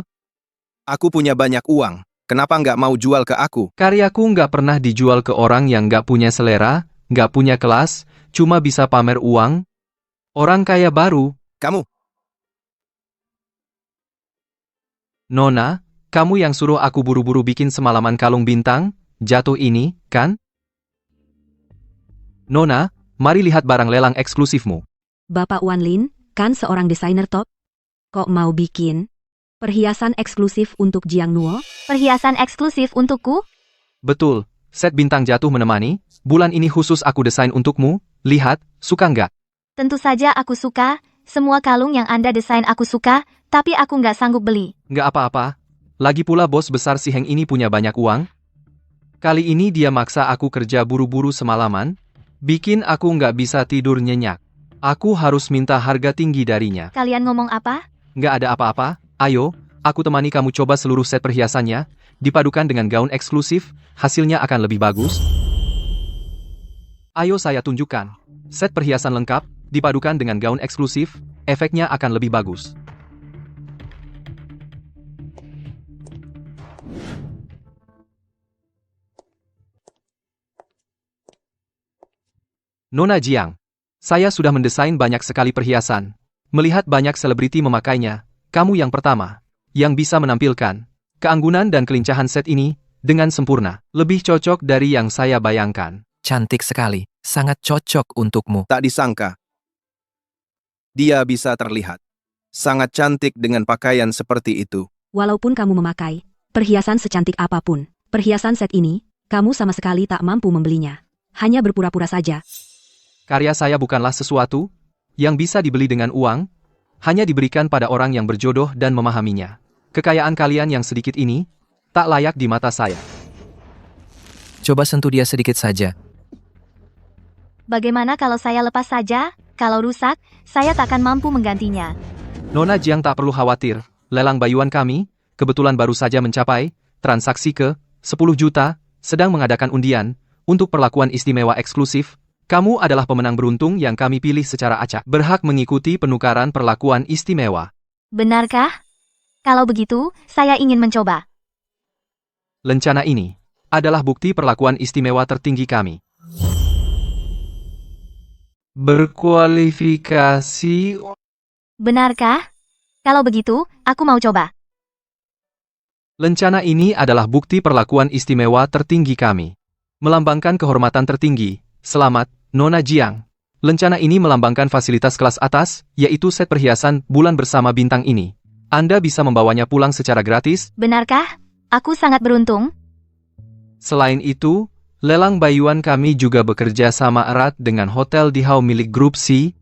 Aku punya banyak uang. Kenapa nggak mau jual ke aku? Karyaku nggak pernah dijual ke orang yang nggak punya selera, nggak punya kelas, cuma bisa pamer uang. Orang kaya baru. Kamu. Nona, kamu yang suruh aku buru-buru bikin semalaman kalung bintang jatuh ini, kan? Nona, mari lihat barang lelang eksklusifmu. Bapak Wan Lin, kan seorang desainer top? Kok mau bikin perhiasan eksklusif untuk Jiang Nuo? Perhiasan eksklusif untukku? Betul, set bintang jatuh menemani, bulan ini khusus aku desain untukmu, lihat, suka nggak? Tentu saja aku suka, Semua kalung yang Anda desain aku suka, tapi aku nggak sanggup beli. Nggak apa-apa. Lagi pula bos besar si Heng ini punya banyak uang. Kali ini dia maksa aku kerja buru-buru semalaman, bikin aku nggak bisa tidur nyenyak. Aku harus minta harga tinggi darinya. Kalian ngomong apa? Nggak ada apa-apa, ayo, aku temani kamu coba seluruh set perhiasannya, dipadukan dengan gaun eksklusif, hasilnya akan lebih bagus. Ayo saya tunjukkan. Set perhiasan lengkap, dipadukan dengan gaun eksklusif, efeknya akan lebih bagus. Nona Jiang, saya sudah mendesain banyak sekali perhiasan. Melihat banyak selebriti memakainya, kamu yang pertama, yang bisa menampilkan keanggunan dan kelincahan set ini dengan sempurna. Lebih cocok dari yang saya bayangkan. Cantik sekali, sangat cocok untukmu. Tak disangka. Dia bisa terlihat sangat cantik dengan pakaian seperti itu. Walaupun kamu memakai perhiasan secantik apapun, perhiasan set ini, kamu sama sekali tak mampu membelinya. Hanya berpura-pura saja. Karya saya bukanlah sesuatu yang bisa dibeli dengan uang, hanya diberikan pada orang yang berjodoh dan memahaminya. Kekayaan kalian yang sedikit ini tak layak di mata saya. Coba sentuh dia sedikit saja. Bagaimana kalau saya lepas saja? Kalau rusak, saya takkan mampu menggantinya. Nona Jiang tak perlu khawatir, lelang bayuan kami, kebetulan baru saja mencapai transaksi ke 10 juta, sedang mengadakan undian, untuk perlakuan istimewa eksklusif. Kamu adalah pemenang beruntung yang kami pilih secara acak, berhak mengikuti penukaran perlakuan istimewa. Benarkah? Kalau begitu, saya ingin mencoba. Lencana ini adalah bukti perlakuan istimewa tertinggi kami. Berkualifikasi. Benarkah? Kalau begitu, aku mau coba. Lencana ini adalah bukti perlakuan istimewa tertinggi kami. Melambangkan kehormatan tertinggi. Selamat, Nona Jiang. Lencana ini melambangkan fasilitas kelas atas, yaitu set perhiasan bulan bersama bintang ini. Anda bisa membawanya pulang secara gratis. Benarkah? Aku sangat beruntung. Selain itu, lelang bayuan kami juga bekerja sama erat dengan Hotel Dihau milik Grup C,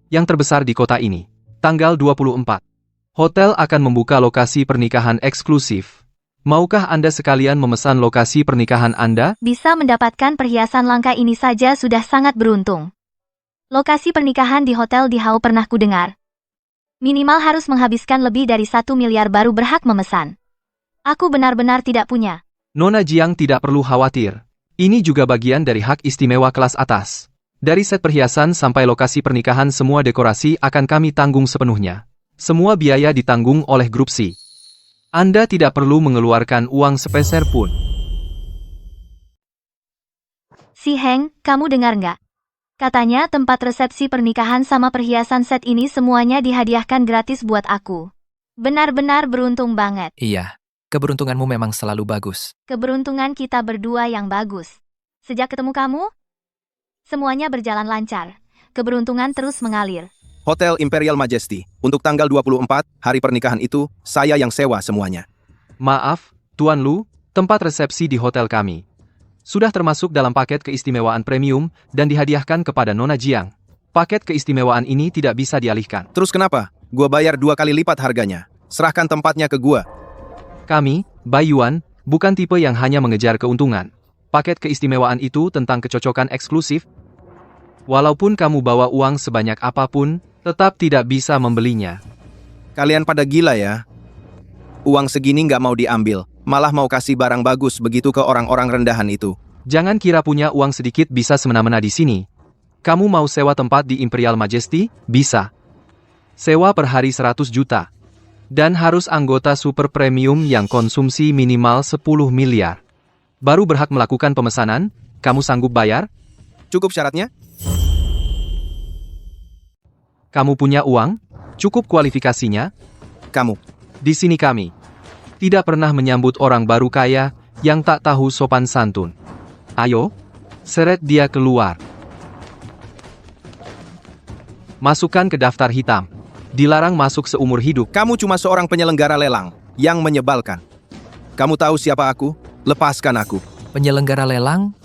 yang terbesar di kota ini. Tanggal 24. Hotel akan membuka lokasi pernikahan eksklusif. Maukah Anda sekalian memesan lokasi pernikahan Anda? Bisa mendapatkan perhiasan langka ini saja sudah sangat beruntung. Lokasi pernikahan di Hotel Dihau pernah kudengar. Minimal harus menghabiskan lebih dari 1 miliar baru berhak memesan. Aku benar-benar tidak punya. Nona Jiang tidak perlu khawatir. Ini juga bagian dari hak istimewa kelas atas. Dari set perhiasan sampai lokasi pernikahan semua dekorasi akan kami tanggung sepenuhnya. Semua biaya ditanggung oleh Grup C. Anda tidak perlu mengeluarkan uang sepeser pun. Si Heng, kamu dengar nggak? Katanya tempat resepsi pernikahan sama perhiasan set ini semuanya dihadiahkan gratis buat aku. Benar-benar beruntung banget. Iya, keberuntunganmu memang selalu bagus. Keberuntungan kita berdua yang bagus. Sejak ketemu kamu, semuanya berjalan lancar. Keberuntungan terus mengalir. Hotel Imperial Majesty. Untuk tanggal 24, hari pernikahan itu, saya yang sewa semuanya. Maaf, Tuan Lu, tempat resepsi di hotel kami sudah termasuk dalam paket keistimewaan premium dan dihadiahkan kepada Nona Jiang. Paket keistimewaan ini tidak bisa dialihkan. Terus kenapa? Gua bayar 2 kali lipat harganya. Serahkan tempatnya ke gua. Kami, Bayuan, bukan tipe yang hanya mengejar keuntungan. Paket keistimewaan itu tentang kecocokan eksklusif. Walaupun kamu bawa uang sebanyak apapun, tetap tidak bisa membelinya. Kalian pada gila ya? Uang segini nggak mau diambil, malah mau kasih barang bagus begitu ke orang-orang rendahan itu. Jangan kira punya uang sedikit bisa semena-mena di sini. Kamu mau sewa tempat di Imperial Majesty? Bisa. Sewa per hari 100 juta. Dan harus anggota super premium yang konsumsi minimal 10 miliar. Baru berhak melakukan pemesanan, kamu sanggup bayar? Cukup syaratnya? Kamu punya uang? Cukup kualifikasinya? Kamu. Di sini kami tidak pernah menyambut orang baru kaya yang tak tahu sopan santun. Ayo, seret dia keluar. Masukkan ke daftar hitam. Dilarang masuk seumur hidup. Kamu cuma seorang penyelenggara lelang yang menyebalkan. Kamu tahu siapa aku? Lepaskan aku. Penyelenggara lelang?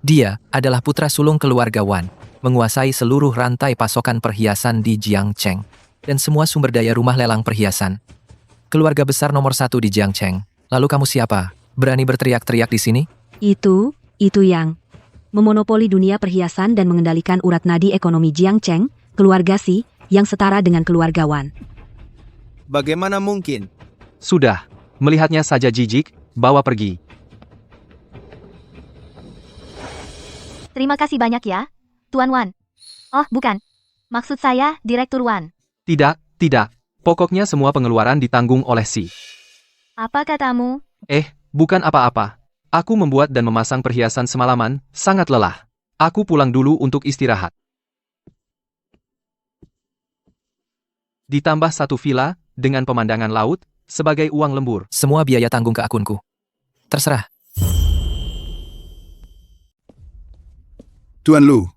Dia adalah putra sulung keluarga Wan, menguasai seluruh rantai pasokan perhiasan di Jiangcheng. dan semua sumber daya rumah lelang perhiasan. Keluarga besar nomor 1 di Jiangcheng. Lalu kamu siapa? Berani berteriak-teriak di sini? Itu yang memonopoli dunia perhiasan dan mengendalikan urat nadi ekonomi Jiangcheng, keluarga Si, yang setara dengan keluarga Wan. Bagaimana mungkin? Sudah, melihatnya saja jijik, bawa pergi. Terima kasih banyak ya, Tuan Wan. Oh, bukan. Maksud saya, Direktur Wan. Tidak, tidak. Pokoknya semua pengeluaran ditanggung oleh Si. Apa katamu? Bukan apa-apa. Aku membuat dan memasang perhiasan semalaman, sangat lelah. Aku pulang dulu untuk istirahat. Ditambah 1 villa, dengan pemandangan laut, sebagai uang lembur. Semua biaya tanggung ke akunku. Terserah. Tuan Lu,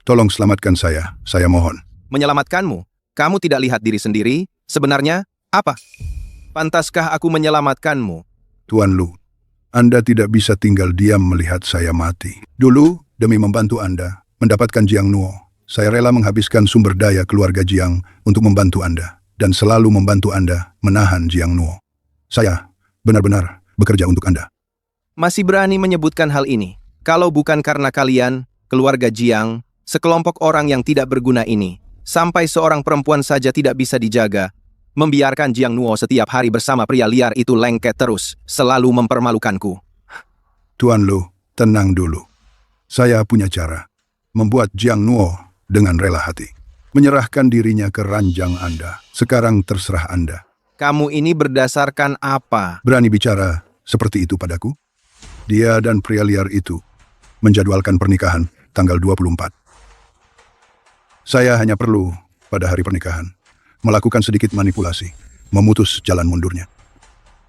tolong selamatkan saya mohon. Menyelamatkanmu? Kamu tidak lihat diri sendiri? Sebenarnya, apa? Pantaskah aku menyelamatkanmu? Tuan Lu, Anda tidak bisa tinggal diam melihat saya mati. Dulu, demi membantu Anda mendapatkan Jiang Nuo, saya rela menghabiskan sumber daya keluarga Jiang untuk membantu Anda, dan selalu membantu Anda menahan Jiang Nuo. Saya benar-benar bekerja untuk Anda. Masih berani menyebutkan hal ini? Kalau bukan karena kalian, keluarga Jiang, sekelompok orang yang tidak berguna ini, sampai seorang perempuan saja tidak bisa dijaga, membiarkan Jiang Nuo setiap hari bersama pria liar itu lengket terus, selalu mempermalukanku. Tuan Lu, tenang dulu. Saya punya cara membuat Jiang Nuo dengan rela hati. Menyerahkan dirinya ke ranjang Anda. Sekarang terserah Anda. Kamu ini berdasarkan apa? Berani bicara seperti itu padaku? Dia dan pria liar itu menjadwalkan pernikahan tanggal 24. Saya hanya perlu pada hari pernikahan melakukan sedikit manipulasi, memutus jalan mundurnya.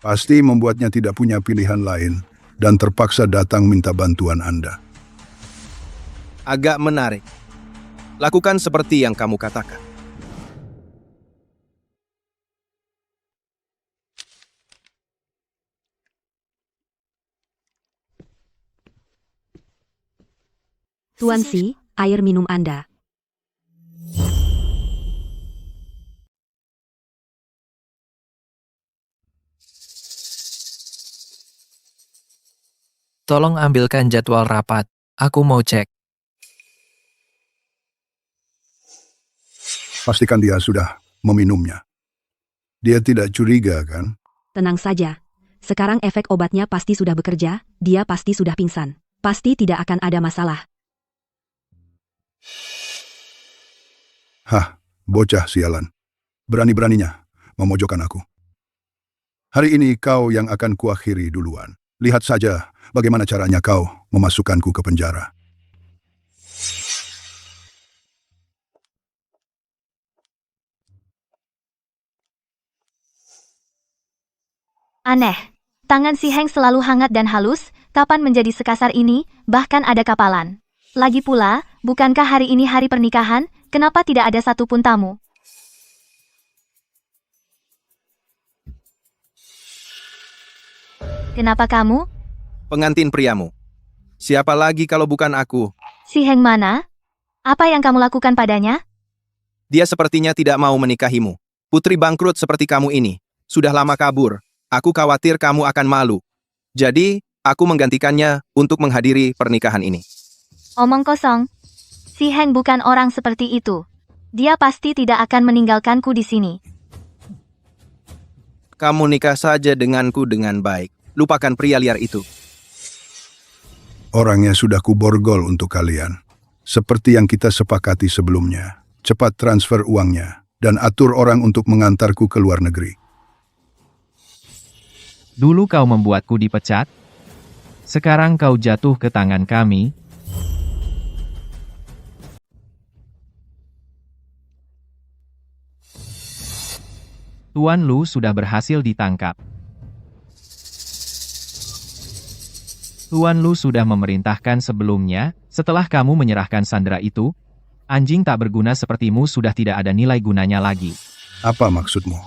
Pasti membuatnya tidak punya pilihan lain dan terpaksa datang minta bantuan Anda. Agak menarik. Lakukan seperti yang kamu katakan. Tuan Si, air minum Anda. Tolong ambilkan jadwal rapat. Aku mau cek. Pastikan dia sudah meminumnya. Dia tidak curiga, kan? Tenang saja. Sekarang efek obatnya pasti sudah bekerja, dia pasti sudah pingsan. Pasti tidak akan ada masalah. Hah, bocah sialan. Berani-beraninya memojokkan aku. Hari ini kau yang akan kuakhiri duluan. Lihat saja bagaimana caranya kau memasukkanku ke penjara. Aneh. Tangan si Heng selalu hangat dan halus, kapan menjadi sekasar ini, bahkan ada kapalan. Lagi pula, bukankah hari ini hari pernikahan, kenapa tidak ada satupun tamu? Kenapa kamu? Pengantin priamu. Siapa lagi kalau bukan aku? Si Heng mana? Apa yang kamu lakukan padanya? Dia sepertinya tidak mau menikahimu. Putri bangkrut seperti kamu ini. Sudah lama kabur. Aku khawatir kamu akan malu. Jadi, aku menggantikannya untuk menghadiri pernikahan ini. Omong kosong. Si Heng bukan orang seperti itu. Dia pasti tidak akan meninggalkanku di sini. Kamu nikah saja denganku dengan baik. Lupakan pria liar itu. Orangnya sudah kuborgol untuk kalian. Seperti yang kita sepakati sebelumnya. Cepat transfer uangnya dan atur orang untuk mengantarku ke luar negeri. Dulu kau membuatku dipecat. Sekarang kau jatuh ke tangan kami. Tuan Lu sudah berhasil ditangkap. Tuan Lu sudah memerintahkan sebelumnya, setelah kamu menyerahkan Sandra itu, anjing tak berguna sepertimu sudah tidak ada nilai gunanya lagi. Apa maksudmu?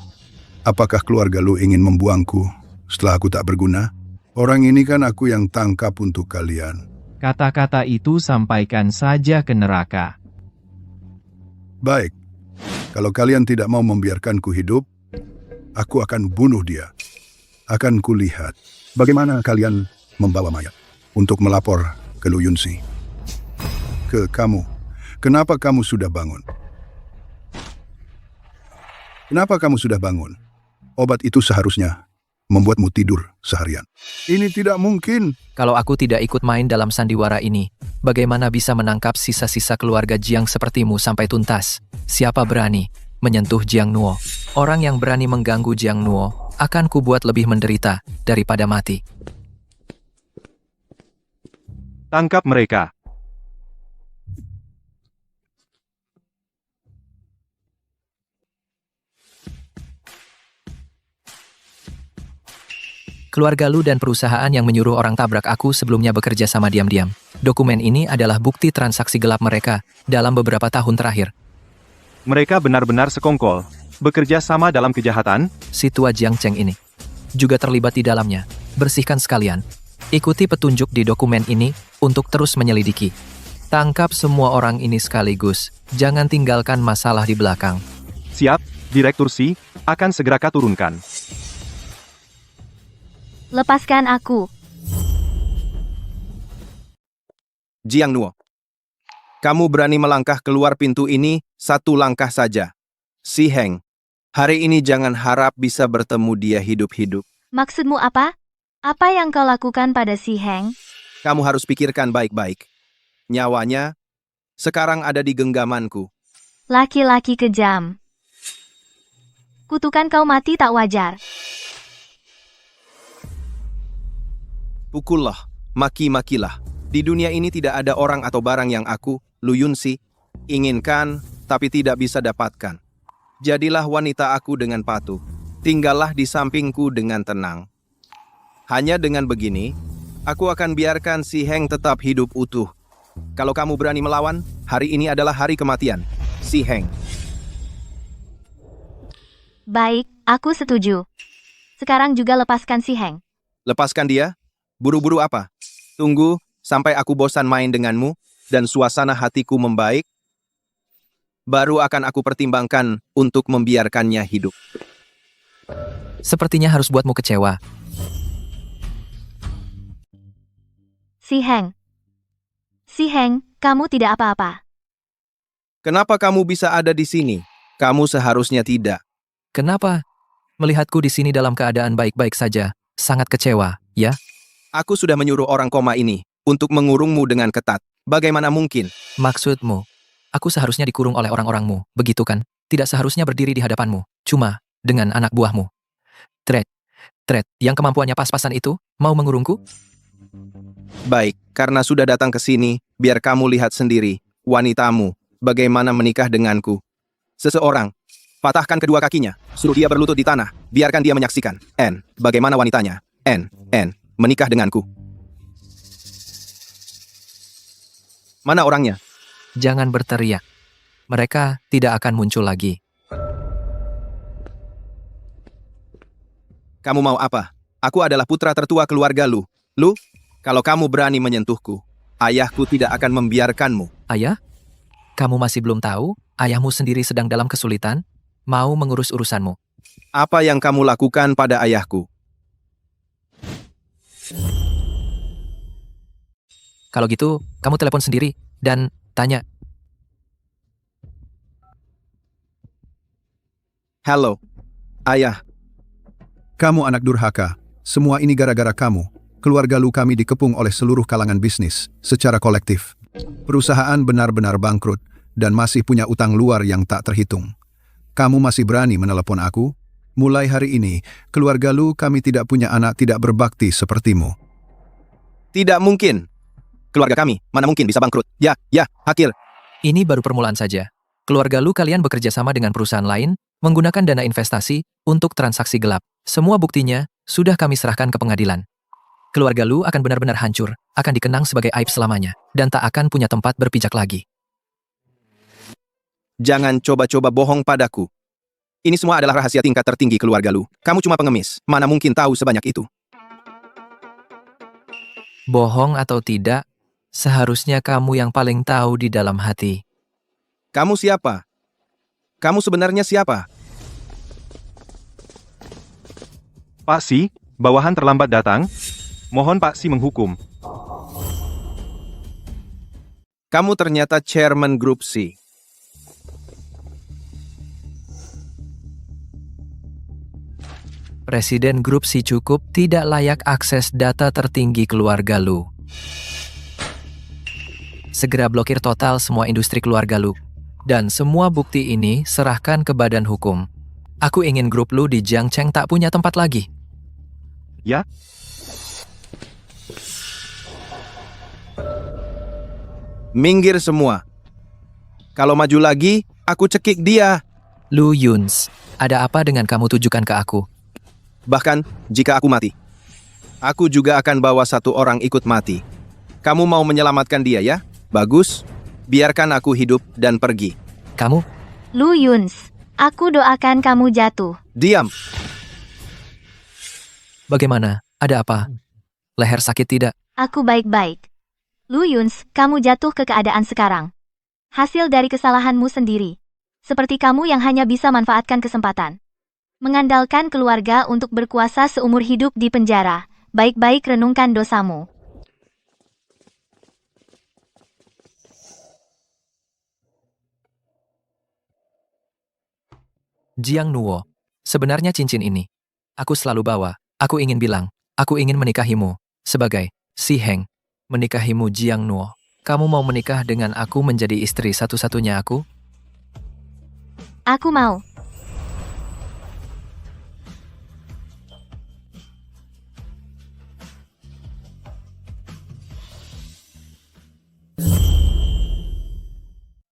Apakah keluarga lu ingin membuangku setelah aku tak berguna? Orang ini kan aku yang tangkap untuk kalian. Kata-kata itu sampaikan saja ke neraka. Baik, Kalau kalian tidak mau membiarkanku hidup, aku akan bunuh dia. Akan kulihat bagaimana kalian membawa mayat untuk melapor ke Lu Yunsi. Ke kamu. Kenapa kamu sudah bangun? Kenapa kamu sudah bangun? Obat itu seharusnya membuatmu tidur seharian. Ini tidak mungkin. Kalau aku tidak ikut main dalam sandiwara ini, bagaimana bisa menangkap sisa-sisa keluarga Jiang sepertimu sampai tuntas? Siapa berani menyentuh Jiang Nuo? Orang yang berani mengganggu Jiang Nuo akan kubuat lebih menderita daripada mati. Tangkap mereka. Keluarga Lu dan perusahaan yang menyuruh orang tabrak aku sebelumnya bekerja sama diam-diam. Dokumen ini adalah bukti transaksi gelap mereka dalam beberapa tahun terakhir. Mereka benar-benar sekongkol. Bekerja sama dalam kejahatan. Si tua Jiang Cheng ini juga terlibat di dalamnya. Bersihkan sekalian. Ikuti petunjuk di dokumen ini untuk terus menyelidiki. Tangkap semua orang ini sekaligus. Jangan tinggalkan masalah di belakang. Siap, Direktur Si, akan segera turunkan. Lepaskan aku. Jiang Nuo. Kamu berani melangkah keluar pintu ini satu langkah saja. Si Heng, hari ini jangan harap bisa bertemu dia hidup-hidup. Maksudmu apa? Apa yang kau lakukan pada si Heng? Kamu harus pikirkan baik-baik. Nyawanya sekarang ada di genggamanku. Laki-laki kejam. Kutukan kau mati tak wajar. Pukullah, maki-makilah. Di dunia ini tidak ada orang atau barang yang aku, Lu Yunsi, inginkan tapi tidak bisa dapatkan. Jadilah wanita aku dengan patuh. Tinggallah di sampingku dengan tenang. Hanya dengan begini, aku akan biarkan si Heng tetap hidup utuh. Kalau kamu berani melawan, hari ini adalah hari kematian. Si Heng. Baik, aku setuju. Sekarang juga lepaskan si Heng. Lepaskan dia? Buru-buru apa? Tunggu sampai aku bosan main denganmu dan suasana hatiku membaik. Baru akan aku pertimbangkan untuk membiarkannya hidup. Sepertinya harus buatmu kecewa. Si Heng. Si Heng, kamu tidak apa-apa. Kenapa kamu bisa ada di sini? Kamu seharusnya tidak. Kenapa? Melihatku di sini dalam keadaan baik-baik saja. Sangat kecewa, ya? Aku sudah menyuruh orang koma ini untuk mengurungmu dengan ketat. Bagaimana mungkin? Maksudmu, aku seharusnya dikurung oleh orang-orangmu, begitu kan? Tidak seharusnya berdiri di hadapanmu, cuma dengan anak buahmu. Tret, yang kemampuannya pas-pasan itu, mau mengurungku? Baik, karena sudah datang ke sini, biar kamu lihat sendiri, wanitamu, bagaimana menikah denganku. Seseorang, patahkan kedua kakinya, suruh dia berlutut di tanah, biarkan dia menyaksikan. Bagaimana wanitanya? Menikah denganku. Mana orangnya? Jangan berteriak. Mereka tidak akan muncul lagi. Kamu mau apa? Aku adalah putra tertua keluarga Lu. Lu, kalau kamu berani menyentuhku, ayahku tidak akan membiarkanmu. Ayah? Kamu masih belum tahu? Ayahmu sendiri sedang dalam kesulitan, mau mengurus urusanmu. Apa yang kamu lakukan pada ayahku? Kalau gitu, kamu telepon sendiri dan tanya. Halo, ayah. Kamu anak durhaka. Semua ini gara-gara kamu. Keluarga Lu kami dikepung oleh seluruh kalangan bisnis secara kolektif. Perusahaan benar-benar bangkrut dan masih punya utang luar yang tak terhitung. Kamu masih berani menelepon aku? Mulai hari ini, keluarga Lu kami tidak punya anak tidak berbakti sepertimu. Tidak mungkin. Keluarga kami, mana mungkin bisa bangkrut? Ya, Hakir. Ini baru permulaan saja. Keluarga Lu kalian bekerja sama dengan perusahaan lain, menggunakan dana investasi untuk transaksi gelap. Semua buktinya sudah kami serahkan ke pengadilan. Keluarga Lu akan benar-benar hancur, akan dikenang sebagai aib selamanya, dan tak akan punya tempat berpijak lagi. Jangan coba-coba bohong padaku. Ini semua adalah rahasia tingkat tertinggi keluarga Lu. Kamu cuma pengemis, mana mungkin tahu sebanyak itu. Bohong atau tidak, seharusnya kamu yang paling tahu di dalam hati. Kamu siapa? Kamu sebenarnya siapa? Pak Si, bawahan terlambat datang. Mohon Pak Si menghukum. Kamu ternyata chairman grup C. Presiden grup si cukup tidak layak akses data tertinggi keluarga Lu. Segera blokir total semua industri keluarga Lu. Dan semua bukti ini serahkan ke badan hukum. Aku ingin grup Lu di Jiangcheng tak punya tempat lagi. Ya? Minggir semua. Kalau maju lagi, aku cekik dia. Lu Yuns, ada apa dengan kamu tujukan ke aku? Bahkan, jika aku mati. Aku juga akan bawa satu orang ikut mati. Kamu mau menyelamatkan dia ya? Bagus. Biarkan aku hidup dan pergi. Kamu? Lu Yuns, aku doakan kamu jatuh. Diam. Bagaimana? Ada apa? Leher sakit tidak? Aku baik-baik. Lu Yuns, kamu jatuh ke keadaan sekarang. Hasil dari kesalahanmu sendiri. Seperti kamu yang hanya bisa manfaatkan kesempatan. Mengandalkan keluarga untuk berkuasa seumur hidup di penjara. Baik-baik renungkan dosamu. Jiang Nuo, sebenarnya cincin ini. Aku selalu bawa. Aku ingin bilang, aku ingin menikahimu. Sebagai Si Heng, menikahimu Jiang Nuo. Kamu mau menikah dengan aku menjadi istri satu-satunya aku? Aku mau.